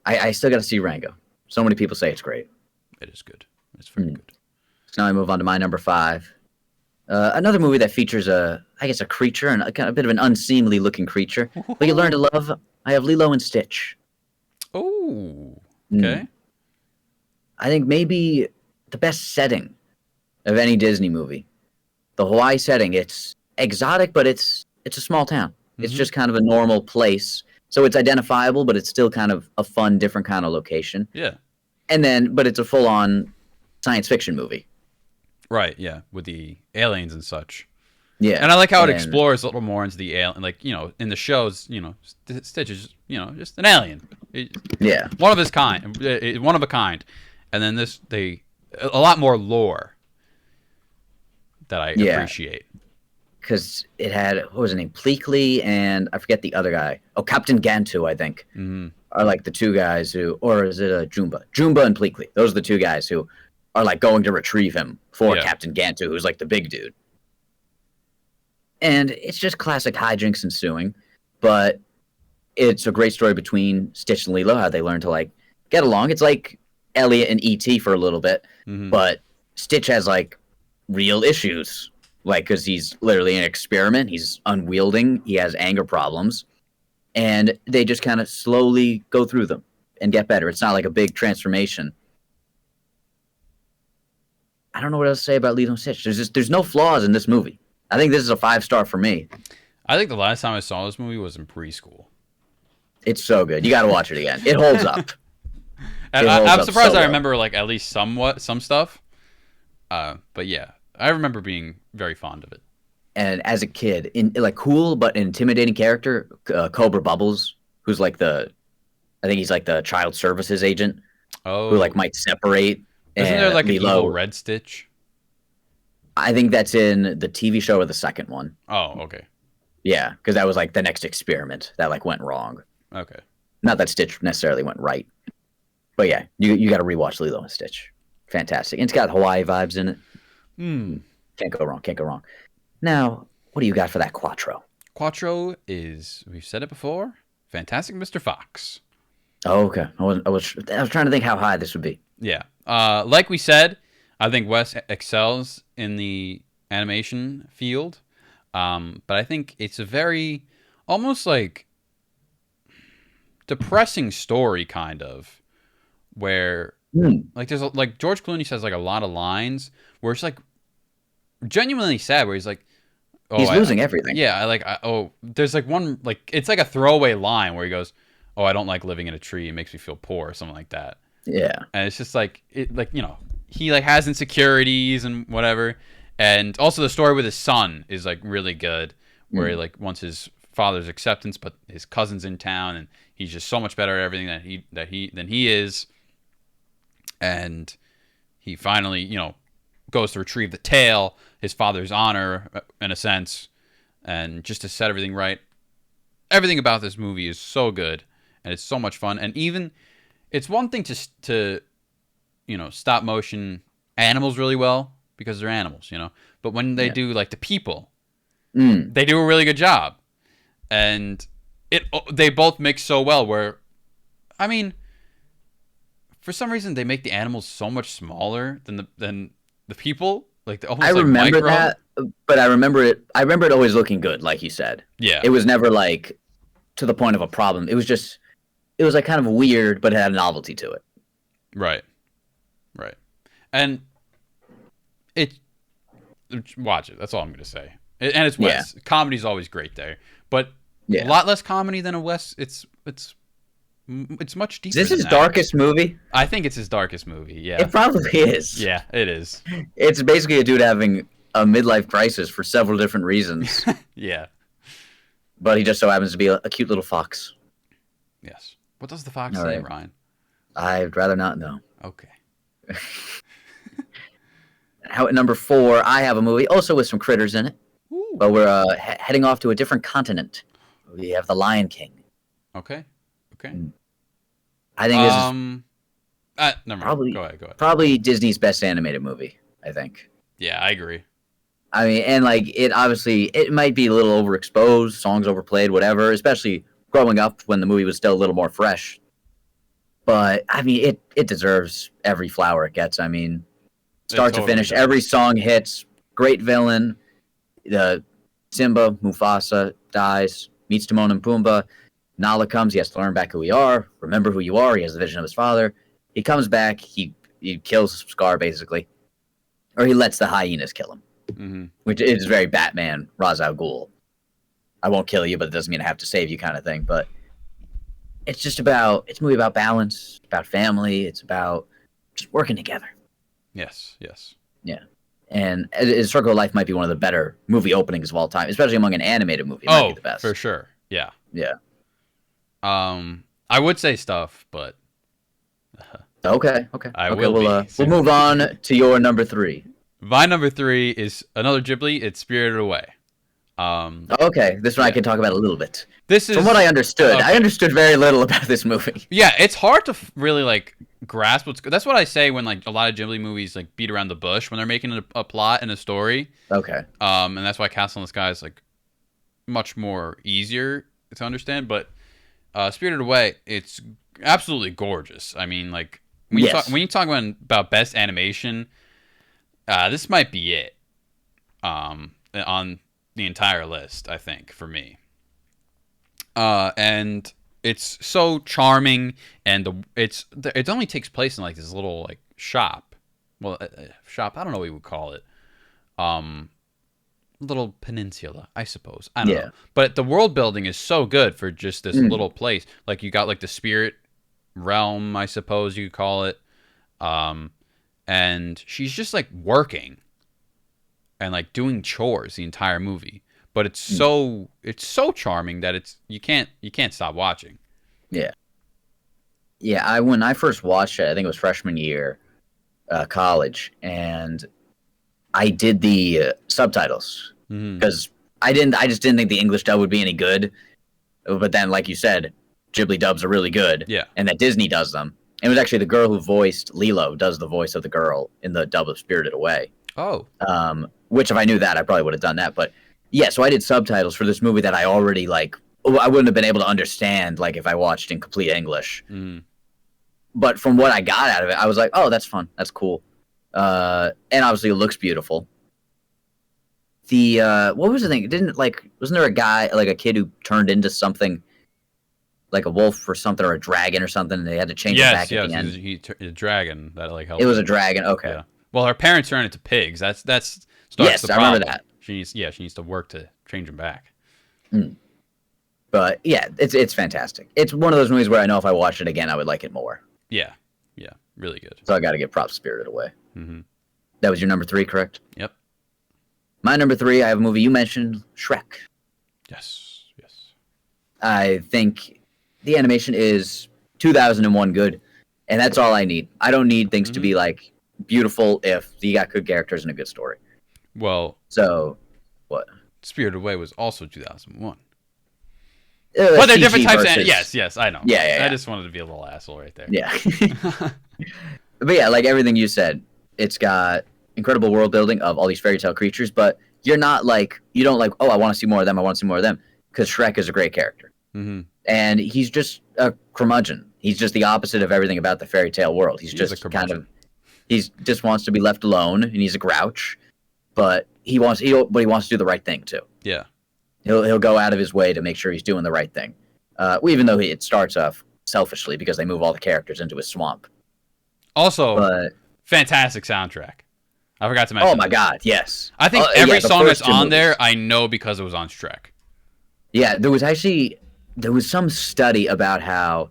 I still got to see Rango. So many people say it's great. It is good. It's very good. So now I move on to my number 5. Another movie that features a creature and a bit of an unseemly looking creature, but you learn to love. I have Lilo and Stitch. Oh. Okay. I think maybe the best setting of any Disney movie. The Hawaii setting, it's exotic, but it's a small town. It's just kind of a normal place. So it's identifiable, but it's still kind of a fun, different kind of location. Yeah. But it's a full-on science fiction movie. Right. Yeah. With the aliens and such. Yeah. And I like how it explores a little more into the alien. Like, in the shows, Stitch is, just an alien. Yeah. One of his kind. One of a kind. And then a lot more lore that I appreciate. Because it had, what was his name? Pleakley and I forget the other guy. Oh, Captain Gantu, I think. Are like the two guys who, or is it a Jumba? Jumba and Pleakley. Those are the two guys who are like going to retrieve him for Captain Gantu, who's like the big dude. And it's just classic hijinks ensuing, but it's a great story between Stitch and Lilo, how they learn to like get along. It's like Elliot and E.T. for a little bit, but Stitch has like real issues, like because he's literally an experiment. He's unwielding. He has anger problems, and they just kind of slowly go through them and get better. It's not like a big transformation. I don't know what else to say about Lilo and Stitch. There's no flaws in this movie. I think this is a 5-star for me. I think the last time I saw this movie was in preschool. It's so good. You got to watch it again. It holds up. And I'm surprised I remember like at least some stuff. But yeah, I remember being very fond of it. And as a kid, in like cool but intimidating character, Cobra Bubbles, who's like I think he's like the child services agent, who like might separate. Isn't there like Lilo, an evil Red Stitch? I think that's in the TV show or the second one. Oh, okay. Yeah, because that was like the next experiment that like went wrong. Okay. Not that Stitch necessarily went right, but yeah, you got to rewatch Lilo and Stitch. Fantastic, and it's got Hawaii vibes in it. Can't go wrong. Can't go wrong. Now, what do you got for that Quattro? Quattro is, we've said it before, Fantastic Mr. Fox. Oh, okay. I was trying to think how high this would be. Yeah. Like we said, I think Wes excels in the animation field, but I think it's a very almost like depressing story, kind of, where like there's like George Clooney says like a lot of lines where it's like genuinely sad, where he's like, oh, he's losing everything. Yeah, there's like one like it's like a throwaway line where he goes, oh, I don't like living in a tree, it makes me feel poor, or something like that. Yeah, and it's just like he like has insecurities and whatever. And also the story with his son is like really good, where he like wants his father's acceptance, but his cousin's in town and he's just so much better at everything than he is. And he finally, goes to retrieve the tail, his father's honor in a sense, and just to set everything right. Everything about this movie is so good and it's so much fun. And even it's one thing to stop motion animals really well because they're animals, but when they do like the people, they do a really good job, and they both mix so well. Where, I mean, for some reason they make the animals so much smaller than the people. Like almost I remember micro. that, but I remember it always looking good, like you said. Yeah, it was never like to the point of a problem. It was like kind of weird, but it had a novelty to it. Right. And watch it. That's all I'm going to say. And it's Wes. Yeah. Comedy's always great there, but a lot less comedy than a Wes. It's It's much deeper. Is this than his that. darkest movie? I think it's his darkest movie. Yeah. It probably is. Yeah, it is. It's basically a dude having a midlife crisis for several different reasons, Yeah. but he just so happens to be a cute little fox. Yes. What does the fox All say, right. Ryan? I'd rather not know. Okay. How at number 4, I have a movie also with some critters in it, Ooh. but we're heading off to a different continent. We have The Lion King. Okay. Okay. I think this is Never mind. probably Go ahead. probably Disney's best animated movie. I think. Yeah, I agree. I mean, and like it obviously it might be a little overexposed, songs overplayed, whatever. Especially growing up when the movie was still a little more fresh. But I mean, it deserves every flower it gets. I mean, start to finish, every song hits. Great villain. The Simba, Mufasa dies, meets Timon and Pumbaa. Nala comes. He has to learn back who we are. Remember who you are. He has the vision of his father. He comes back. He kills Scar basically, or he lets the hyenas kill him, which is very Batman, Ra's al Ghul. I won't kill you, but it doesn't mean I have to save you, kind of thing. But it's a movie about balance, about family. It's about just working together. Yes. Yeah. And Circle of Life might be one of the better movie openings of all time, especially among an animated movie. It might be the best. For sure. Yeah. Yeah. I would say stuff, but Okay. We'll move on to your number 3. My number 3 is another Ghibli. It's Spirited Away. Okay, this one I can talk about a little bit. This is from what I understood. Okay. I understood very little about this movie. Yeah, it's hard to really like grasp what's. That's what I say when like a lot of Ghibli movies like beat around the bush when they're making a plot and a story. Okay. And that's why Castle in the Sky is like much more easier to understand. But Spirited Away, it's absolutely gorgeous. I mean, like when you talk about best animation, this might be it. On the entire list, I think, for me. And it's so charming, and it only takes place in like this little like shop. Well, shop. I don't know what you would call it. Little peninsula, I suppose. I don't know. But the world building is so good for just this little place. Like you got like the spirit realm, I suppose you could call it. And she's just like working and like doing chores the entire movie. But it's so charming that you can't stop watching. Yeah. Yeah, when I first watched it, I think it was freshman year, college, and I did the subtitles because I just didn't think the English dub would be any good. But then, like you said, Ghibli dubs are really good. Yeah. And that Disney does them. And it was actually the girl who voiced Lilo does the voice of the girl in the dub of Spirited Away. Oh. Which if I knew that, I probably would have done that. But yeah, so I did subtitles for this movie that I already like. I wouldn't have been able to understand like if I watched in complete English. But from what I got out of it, I was like, oh, that's fun. That's cool. And obviously it looks beautiful. What was the thing? Wasn't there a guy, like a kid who turned into something like a wolf or something, or a dragon or something, and they had to change it back at the end? Yes, a dragon that like helped. It was a dragon, okay. Yeah. Well, her parents turned into pigs. That's starts yes, the problem. I remember that. She needs to work to change them back. But yeah, it's fantastic. It's one of those movies where I know if I watched it again, I would like it more. Yeah, really good. So I got to give props Spirited Away. That was your number 3, correct? Yep. My number 3, I have a movie you mentioned, Shrek. Yes. I think the animation is 2001 good, and that's all I need. I don't need things to be like beautiful if you got good characters and a good story. Well, so what? Spirited Away was also 2001. But they're different types of... Yes, I know. Yeah. I just wanted to be a little asshole right there. Yeah. But yeah, like everything you said, it's got incredible world building of all these fairy tale creatures, but you don't like, oh, I want to see more of them, because Shrek is a great character. And he's just a curmudgeon. He's just the opposite of everything about the fairy tale world. He just wants to be left alone, and he's a grouch, but he wants to do the right thing too. Yeah. He'll go out of his way to make sure he's doing the right thing. Even though it starts off selfishly because they move all the characters into a swamp. Also, fantastic soundtrack. I forgot to mention. Oh my God, yes. I think every song that's on there, I know because it was on Shrek. Yeah, there was some study about how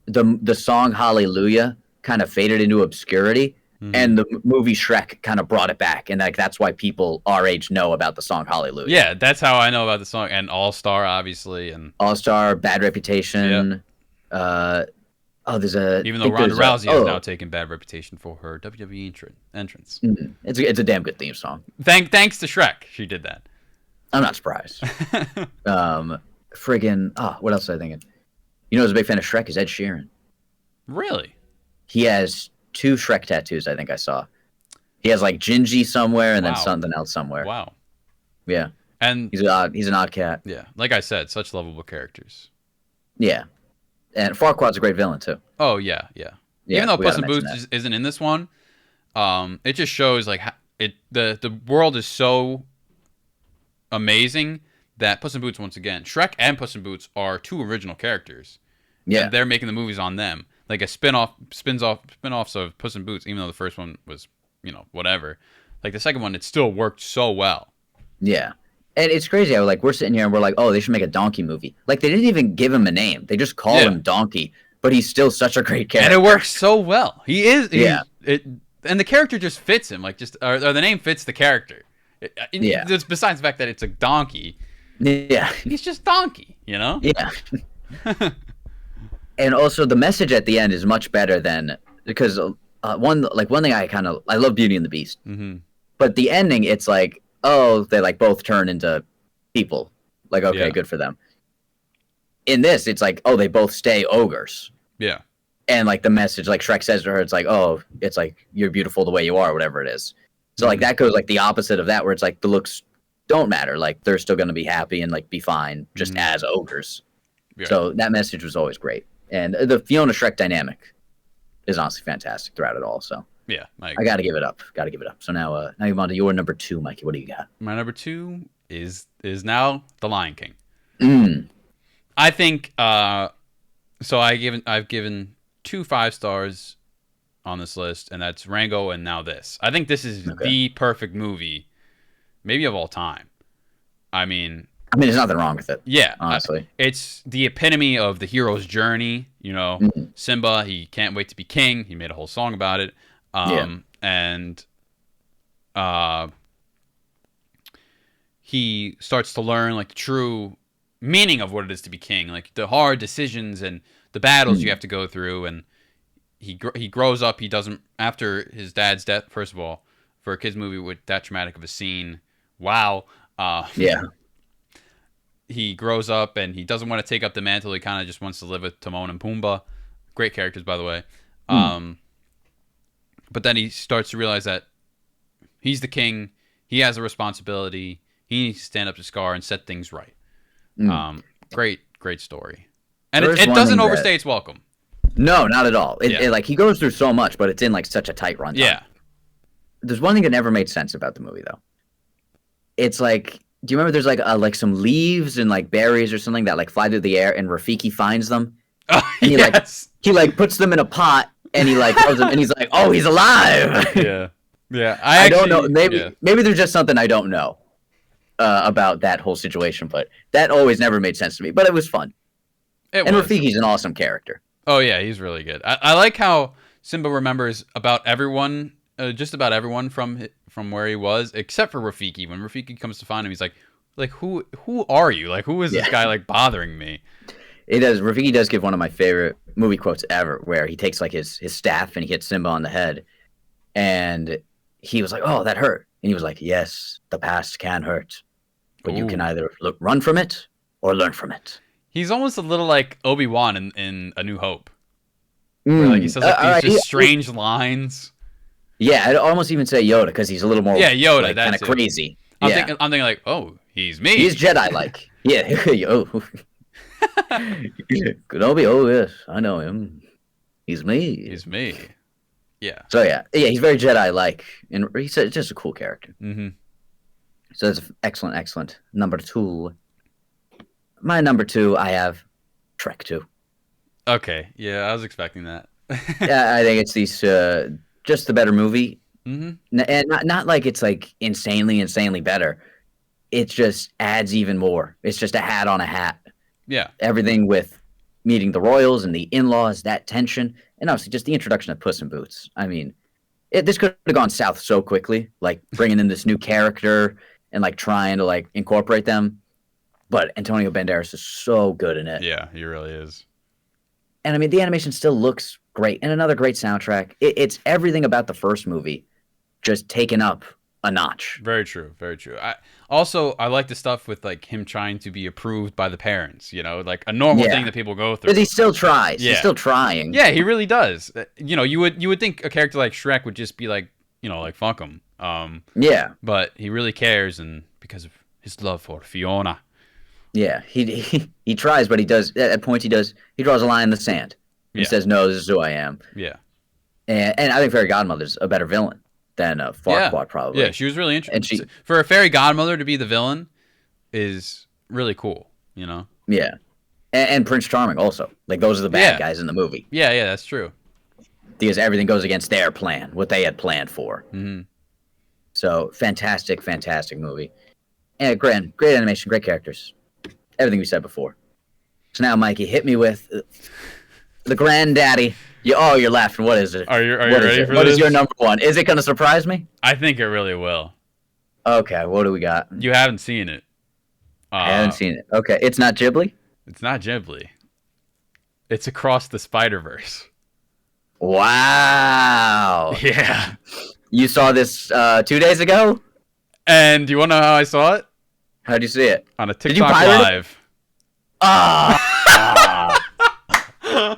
the song Hallelujah kind of faded into obscurity, and the movie Shrek kind of brought it back, and like that's why people our age know about the song Hallelujah. Yeah, that's how I know about the song, and All Star obviously, and All Star, Bad Reputation. There's a even though Ronda Rousey has now taken Bad Reputation for her WWE entrance. It's a damn good theme song. Thanks to Shrek, she did that. I'm not surprised. What else was I thinking? You know, who's a big fan of Shrek is Ed Sheeran. Really? He has 2 Shrek tattoos. I think I saw. He has like Gingy somewhere, and then something else somewhere. Wow. Yeah. And he's an odd cat. Yeah, like I said, such lovable characters. Yeah. And Farquaad's a great villain too. Oh yeah. Even though Puss in Boots isn't in this one, it just shows like the world is so amazing that Puss in Boots, once again, Shrek and Puss in Boots are 2 original characters. Yeah, and they're making the movies on them, like a spin-offs of Puss in Boots. Even though the first one was whatever, like the second one, it still worked so well. Yeah. And it's crazy how like we're sitting here and we're like, oh, they should make a Donkey movie. Like they didn't even give him a name; they just call him Donkey. But he's still such a great character, and it works so well. He is, and the character just fits him. Like or the name fits the character. Besides the fact that it's a donkey. Yeah, he's just Donkey. Yeah. And also the message at the end is much better than because one thing I love Beauty and the Beast, but the ending it's like. Oh, they like both turn into people. Like, okay, good for them. In this, it's like, oh, they both stay ogres. Yeah. And like the message, like Shrek says to her, it's like, oh, it's like you're beautiful the way you are, whatever it is. So like that goes like the opposite of that, where it's like the looks don't matter. Like they're still gonna be happy and like be fine just as ogres. Yeah. So that message was always great. And the Fiona Shrek dynamic is honestly fantastic throughout it all. So yeah, I got to give it up. So now you move on to your number 2, Mikey. What do you got? My number 2 is now The Lion King. I think so. I've given 2 5-stars on this list, and that's Rango and now this. I think this is the perfect movie, maybe of all time. I mean, there's nothing wrong with it. Yeah, honestly, it's the epitome of the hero's journey. Simba, he can't wait to be king. He made a whole song about it. And he starts to learn like the true meaning of what it is to be king, like the hard decisions and the battles you have to go through. And he grows up. He doesn't, after his dad's death, first of all, for a kids movie with that traumatic of a scene. Wow. He grows up and he doesn't want to take up the mantle. He kind of just wants to live with Timon and Pumbaa. Great characters, by the way. But then he starts to realize that he's the king. He has a responsibility. He needs to stand up to Scar and set things right. Great story. And it doesn't overstay its welcome. No, not at all. It like he goes through so much, but it's in like such a tight run time. Yeah. There's one thing that never made sense about the movie though. It's like, do you remember there's like some leaves and like berries or something that like fly through the air and Rafiki finds them? Oh, and he puts them in a pot and he like throws them and he's like, oh, he's alive. Yeah. I don't know. Maybe there's just something I don't know about that whole situation, but that always never made sense to me. But it was fun. Rafiki's an awesome character. Oh yeah, he's really good. I like how Simba remembers about everyone, just about everyone from where he was, except for Rafiki. When Rafiki comes to find him, he's like who are you? Like who is this guy like bothering me? It does. Rafiki does give one of my favorite movie quotes ever, where he takes like his staff and he hits Simba on the head, and he was like, "Oh, that hurt," and he was like, "Yes, the past can hurt, but you can either run from it or learn from it." He's almost a little like Obi-Wan in A New Hope, where like he says like these strange lines. Yeah, I'd almost even say Yoda because he's a little more Yoda, like, kind of crazy. I'm thinking like, oh, he's me. He's Jedi-like. Yeah. Kenobi, oh yes, I know him. He's me. Yeah. So yeah, he's very Jedi-like, and he's just a cool character. So that's excellent. Number 2. My number 2, I have Shrek 2. Okay, yeah, I was expecting that. Yeah, I think it's just the better movie, and not like it's like insanely better. It just adds even more. It's just a hat on a hat. Yeah. Everything with meeting the Royals and the in-laws, that tension, and obviously just the introduction of Puss in Boots. I mean, this could have gone south so quickly, like bringing in this new character and like trying to like incorporate them. But Antonio Banderas is so good in it. Yeah, he really is. And I mean, the animation still looks great, and another great soundtrack. It's everything about the first movie, just taken up a notch. Very true. Very true. I like the stuff with like him trying to be approved by the parents. You know, like a normal thing that people go through. But he still tries. Yeah. He's still trying. Yeah, he really does. You know, you would think a character like Shrek would just be like, you know, like fuck him. Yeah. But he really cares, and because of his love for Fiona. Yeah, he tries, but he does at points he draws a line in the sand. He says, "No, this is who I am." Yeah, and I think Fairy Godmother's a better villain than Farquaad probably. Yeah, she was really interesting. And for a Fairy Godmother to be the villain is really cool. You know. Yeah, and Prince Charming also. Like those are the bad guys in the movie. Yeah, that's true. Because everything goes against their plan, what they had planned for. Mm-hmm. So fantastic movie, and great animation, great characters. Everything we said before. So now, Mikey, hit me with the granddaddy. You're laughing. What is it? Are you ready for this? What is your number one? Is it going to surprise me? I think it really will. Okay, what do we got? You haven't seen it. I haven't seen it. Okay, it's not Ghibli? It's not Ghibli. It's Across the Spider-Verse. Wow. Yeah. You saw this 2 days ago? And do you want to know how I saw it? How'd you see it? On a TikTok Live. Ah! Come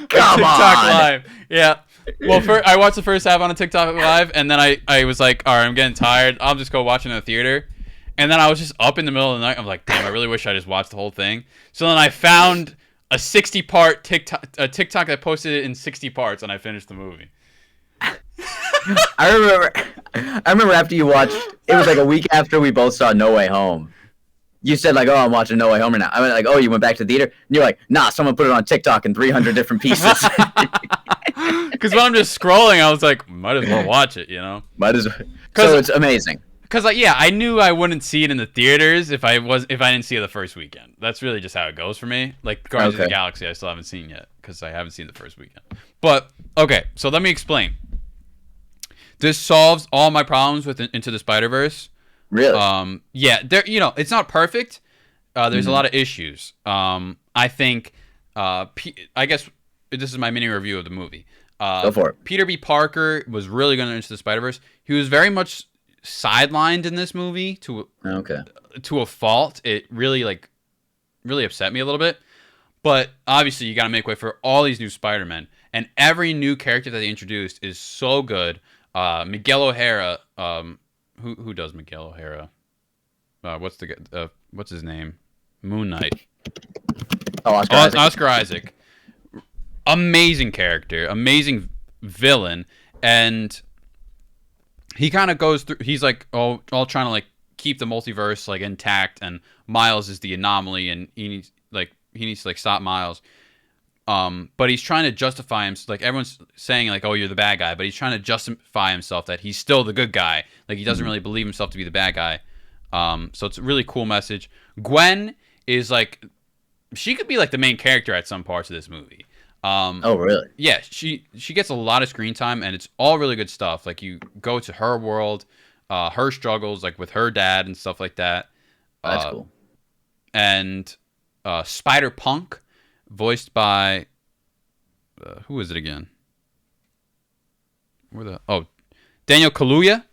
TikTok on! Live. Yeah. Well, I watched the first half on a TikTok Live, and then I was like, all right, I'm getting tired. I'll just go watch it in the theater. And then I was just up in the middle of the night. I'm like, damn, I really wish I just watched the whole thing. So then I found a 60-part TikTok that posted it in 60 parts, and I finished the movie. I remember after you watched, it was like a week after we both saw No Way Home. You said like, "Oh, I'm watching No Way Home right now." I went like, "Oh, you went back to the theater?" And you're like, "Nah, someone put it on TikTok in 300 different pieces." Because when I'm just scrolling, I was like, might as well watch it, you know? Might as well. So it's amazing. Because like, yeah, I knew I wouldn't see it in the theaters if I didn't see it the first weekend. That's really just how it goes for me. Like Guardians of the Galaxy, I still haven't seen yet because I haven't seen the first weekend. But okay, so let me explain. This solves all my problems with Into the Spider-Verse. Really? Yeah, it's not perfect. There's a lot of issues. I think, I guess this is my mini review of the movie. Go for it. Peter B. Parker was really going to Into the Spider-Verse. He was very much sidelined in this movie to a fault. It really upset me a little bit. But obviously, you got to make way for all these new Spider-Men, and every new character that they introduced is so good. Miguel O'Hara, who does Miguel O'Hara? What's his name? Moon Knight. Oh, Oscar Isaac. Amazing character, amazing villain, and he kind of goes through. He's like all trying to like keep the multiverse like intact, and Miles is the anomaly, and he needs to stop Miles. But he's trying to justify himself. Like everyone's saying, like, "Oh, you're the bad guy," but he's trying to justify himself that he's still the good guy. Like he doesn't really believe himself to be the bad guy. So it's a really cool message. Gwen is like, she could be like the main character at some parts of this movie. Oh, really? Yeah, she gets a lot of screen time, and it's all really good stuff. Like you go to her world, her struggles, like with her dad and stuff like that. That's cool. And Spider-Punk, voiced by who is it again? Daniel Kaluuya.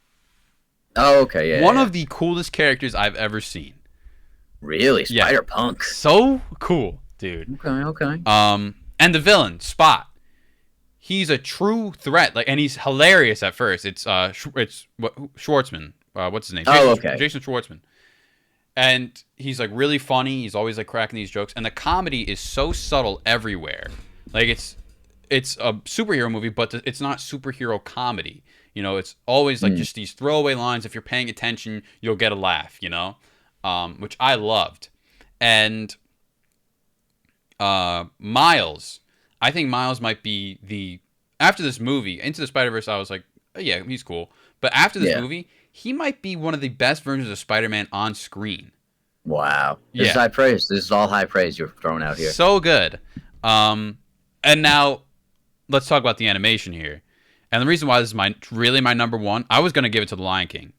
Oh, okay, yeah. One of the coolest characters I've ever seen. Really, Spider-Punk. Yeah. So cool, dude. Okay. And the villain, Spot. He's a true threat, and he's hilarious at first. It's Schwartzman. What's his name? Jason Schwartzman. And he's like really funny. He's always like cracking these jokes, and the comedy is so subtle everywhere. Like it's a superhero movie, but it's not superhero comedy. You know, it's always like just these throwaway lines. If you're paying attention, you'll get a laugh. You know, which I loved. And Miles, I think Miles might be after this movie, Into the Spider-Verse, I was like, oh, yeah, he's cool. But after this movie, he might be one of the best versions of Spider-Man on screen. Wow. This is Yeah, high praise. This is all high praise you're throwing out here. so good. And now let's talk about the animation here. And the reason why this is really my number one, I was gonna give it to The Lion King.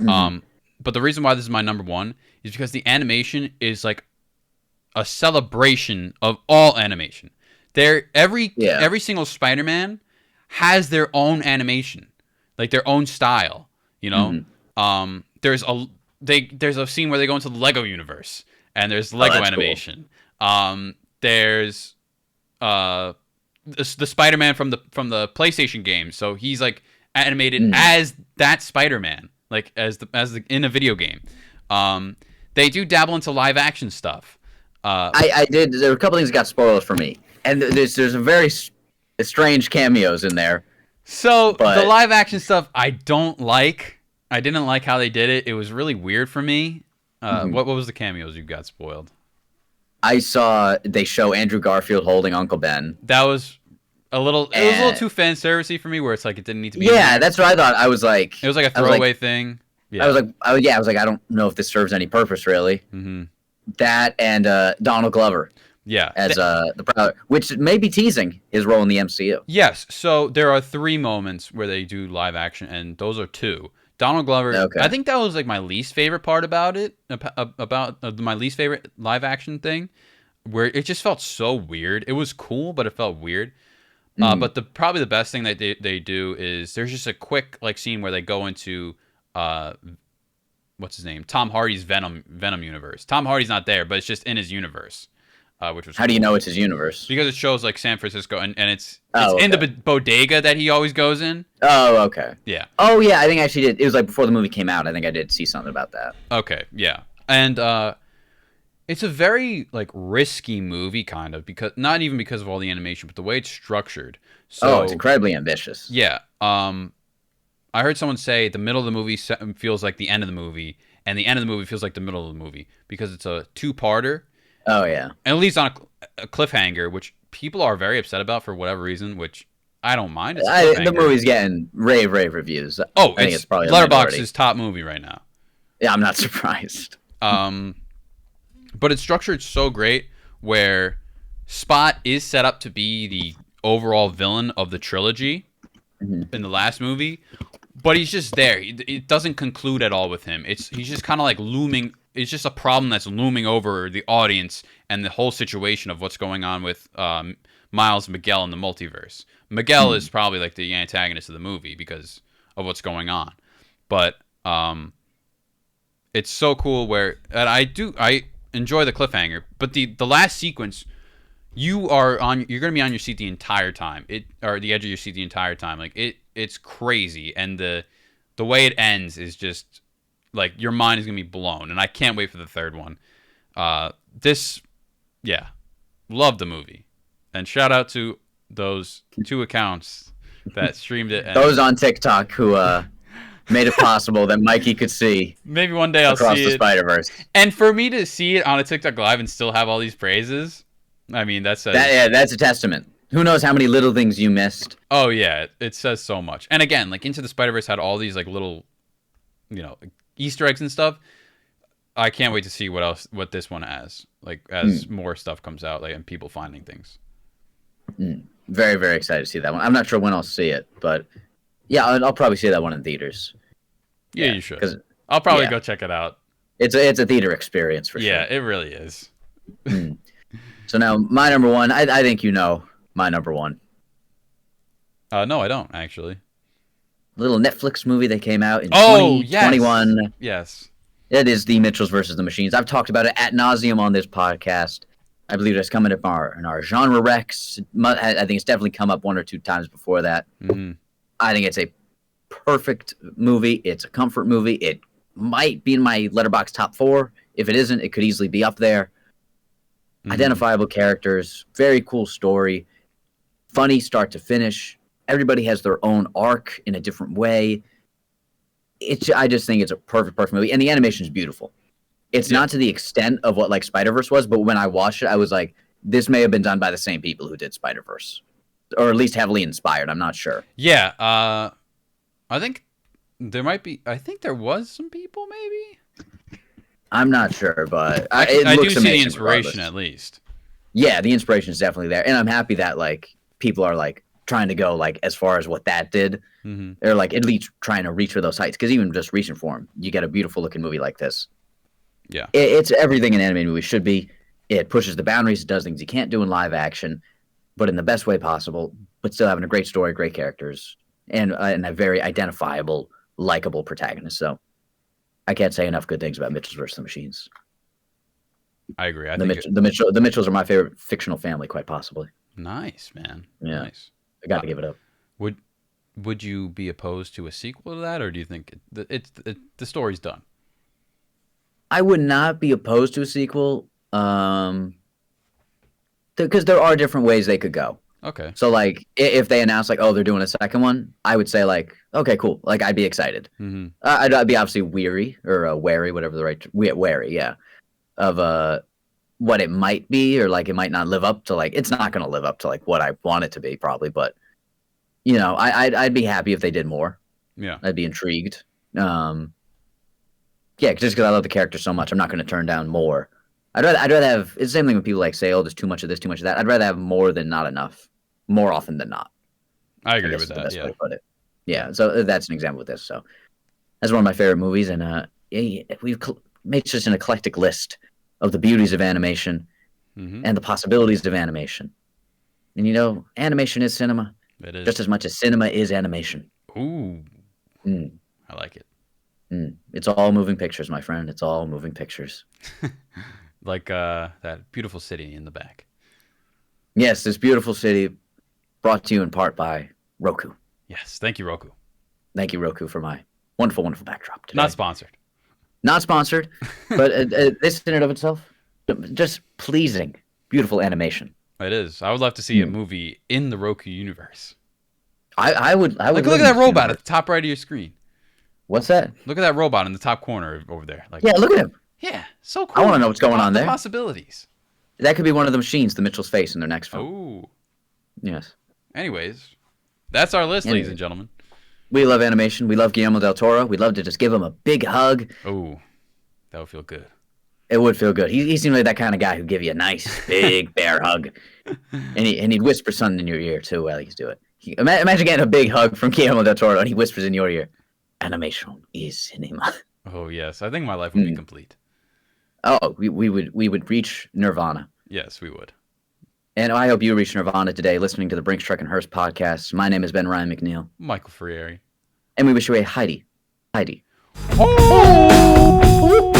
Mm-hmm. But the reason why this is my number one is because the animation is like a celebration of all animation. Every single Spider-Man has their own animation, like their own style. You know, there's a scene where they go into the Lego universe, and there's Lego animation. Cool. There's the Spider-Man from the PlayStation game, so he's like animated as that Spider-Man, like as in a video game. They do dabble into live action stuff. I did. There were a couple things that got spoiled for me, and there's a very strange cameos in there. So the live action stuff, I don't like. I didn't like how they did it. It was really weird for me. What was the cameos you got spoiled? I saw they show Andrew Garfield holding Uncle Ben. That was a little. It was a little too fan servicey for me, where it's like it didn't need to be. Yeah, that's what I thought. I was like, it was like a throwaway thing. Yeah. I was like, I don't know if this serves any purpose really. Mm-hmm. That and Donald Glover. Yeah, as the Prowler, which may be teasing his role in the MCU. Yes, so there are 3 moments where they do live action, and those are 2. Donald Glover. Okay. I think that was like my least favorite part about it, about my least favorite live action thing, where it just felt so weird. It was cool, but it felt weird. But probably the best thing that they do is there's just a quick like scene where they go into what's his name, Tom Hardy's Venom universe. Tom Hardy's not there, but it's just in his universe. Which was How do you know it's his universe? Because it shows like San Francisco, and it's in the bodega that he always goes in. Oh, okay. Yeah. Oh, yeah. I think I actually did. It was like before the movie came out. I think I did see something about that. Okay. Yeah. And it's a very like risky movie, kind of, because not even because of all the animation, but the way it's structured. So, it's incredibly ambitious. Yeah. I heard someone say the middle of the movie feels like the end of the movie, and the end of the movie feels like the middle of the movie because it's a 2-parter. Oh, yeah. And it leaves on a cliffhanger, which people are very upset about for whatever reason, which I don't mind. The movie's getting rave reviews. Oh, I think it's probably Letterboxd's top movie right now. Yeah, I'm not surprised. But it's structured so great where Spot is set up to be the overall villain of the trilogy in the last movie, but he's just there. It doesn't conclude at all with him. He's just kind of like looming. It's just a problem that's looming over the audience and the whole situation of what's going on with Miles and Miguel in the multiverse. Miguel is probably like the antagonist of the movie because of what's going on. But it's so cool I enjoy the cliffhanger, but the last sequence, you're going to be on your seat the entire time. Or the edge of your seat the entire time. Like it's crazy, and the way it ends is just like your mind is gonna be blown, and I can't wait for the third one. Love the movie, and shout out to those 2 accounts that streamed it. Those on TikTok who made it possible that Mikey could see. Maybe one day I'll see it. Across the Spider-Verse. And for me to see it on a TikTok live and still have all these praises, I mean that's a testament. Who knows how many little things you missed? Oh yeah, it says so much. And again, like Into the Spider-Verse had all these like little, Easter eggs and stuff. I can't wait to see what this one has, like as more stuff comes out, like and people finding things. Very, very excited to see that one. I'm not sure when I'll see it, but yeah, I'll probably see that one in theaters. Yeah, you should. I'll probably go check it out. It's a theater experience for sure. Yeah, it really is. So now my number one, I think you know my number one. No, I don't actually. Little Netflix movie that came out in 2021. Yes. It is The Mitchells versus the Machines. I've talked about it ad nauseum on this podcast. I believe it's coming up in our genre Rex. I think it's definitely come up 1 or 2 times before that. I think it's a perfect movie. It's a comfort movie. It might be in my Letterboxd top 4. If it isn't, it could easily be up there. Identifiable characters, very cool story, funny start to finish. Everybody has their own arc in a different way. I just think it's a perfect movie, and the animation is beautiful. It's not to the extent of what like Spider-Verse was, but when I watched it, I was like, this may have been done by the same people who did Spider-Verse, or at least heavily inspired. I'm not sure. Yeah, I think there might be. I think there was some people maybe. I'm not sure, but it I do looks see the amazing inspiration regardless. at least. Yeah, the inspiration is definitely there, and I'm happy that like people are like trying to go like as far as what that did, Hmm. or like at least trying to reach for those heights. Because even just reaching for them, you get a beautiful looking movie like this. Yeah, It's everything an animated movie should be. It pushes the boundaries. It does things you can't do in live action, but in the best way possible. But still having a great story, great characters, and a very identifiable, likable protagonist. So I can't say enough good things about Mitchell's versus the Machines. I agree. I think The Mitchells are my favorite fictional family, quite possibly. nice, man. Yeah, Nice. I got Uh, to give it up. would would you be opposed to a sequel to that, or do you think the story's done? I would not be opposed to a sequel, because there are different ways they could go. Okay. So like, if they announce like, oh, they're doing a second one, I would say like, okay, cool. Like, I'd be excited. Hmm. I'd be obviously weary or wary, whatever the right wary, yeah, of what it might be, or like it might not live up to like it's not going to live up to like what I want it to be probably, but I'd be happy if they did more. Yeah. I'd be intrigued. Yeah, just because I love the character so much, I'm not going to turn down more. I'd rather have it's the same thing when people like say, oh, there's too much of this, too much of that. I'd rather have more than not enough, more often than not. I I agree guess with is the that. best way Yeah. to put it. Yeah, so that's an example of this. So that's one of my favorite movies, and we've made such an eclectic list of the beauties of animation Hmm. and the possibilities of animation. And animation is cinema It is. just as much as cinema is animation. Ooh, Mm, I like it. It's all moving pictures, my friend. It's all moving pictures. Like that beautiful city in the back. Yes, this beautiful city brought to you in part by Roku. Yes. Thank you, Roku. Thank you, Roku, for my wonderful, wonderful backdrop today. Not sponsored. Not sponsored, but this in and of itself, just pleasing, beautiful animation. It is. I would love to see a movie in the Roku universe. I would. Like, live look in at that this robot universe. at the top right of your screen. What's that? Look at that robot in the top corner over there. Like, Yeah, look at him. yeah, so cool. I want to know what's going on The there. possibilities. That could be one of the machines the Mitchell's face in their next film. Oh. Yes. Anyways, that's our list, ladies Anyway. and gentlemen. We love animation. We love Guillermo del Toro. We'd love to just give him a big hug. Oh, that would feel good. It would feel good. He seemed like that kind of guy who'd give you a nice, big bear hug. And he'd whisper something in your ear, too, while he's doing it. Imagine getting a big hug from Guillermo del Toro, and he whispers in your ear, animation is cinema. Oh yes, I think my life would be complete. Oh, we would reach nirvana. Yes, we would. And I hope you reach nirvana today listening to the Brinx, Truck, and Hearse podcast. My name has been Ryan McNeil, Michael Ferrieri. and we wish you a Heidi. Oh!